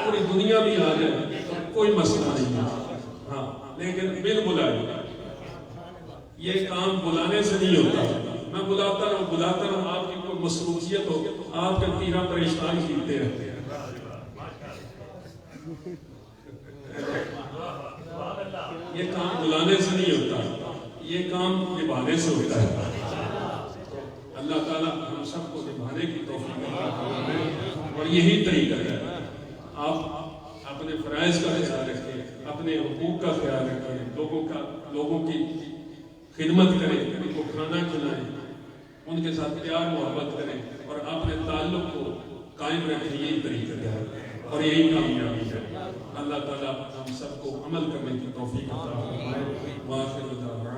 پوری دنیا بھی آ جائے تو کوئی مسئلہ نہیں ہے. ہاں, لیکن بن بلائے یہ کام بلانے سے نہیں ہوتا. میں بلاتا رہوں, آپ کی کوئی مصروفیت ہو, آپ کا پیرا پریشان کیتے رہتے ہیں. یہ کام بلانے سے نہیں ہوتا, یہ کام نبھانے سے ہوتا ہے. اللہ تعالیٰ ہم سب کو نبھانے کی توفیق عطا فرمائے, اور یہی طریقہ ہے. آپ اپنے فرائض کا خیال رکھیں, اپنے حقوق کا خیال رکھیں, لوگوں کی خدمت کریں, ان کو کھانا کھلائیں, ان کے ساتھ پیار محبت کریں, اور اپنے تعلق کو قائم رکھیں. یہی طریقہ ہے اور یہی کامیابی ہے. اللہ تعالیٰ ہم سب کو عمل کرنے کی توفیق عطا فرمائے. وآخر دعوانا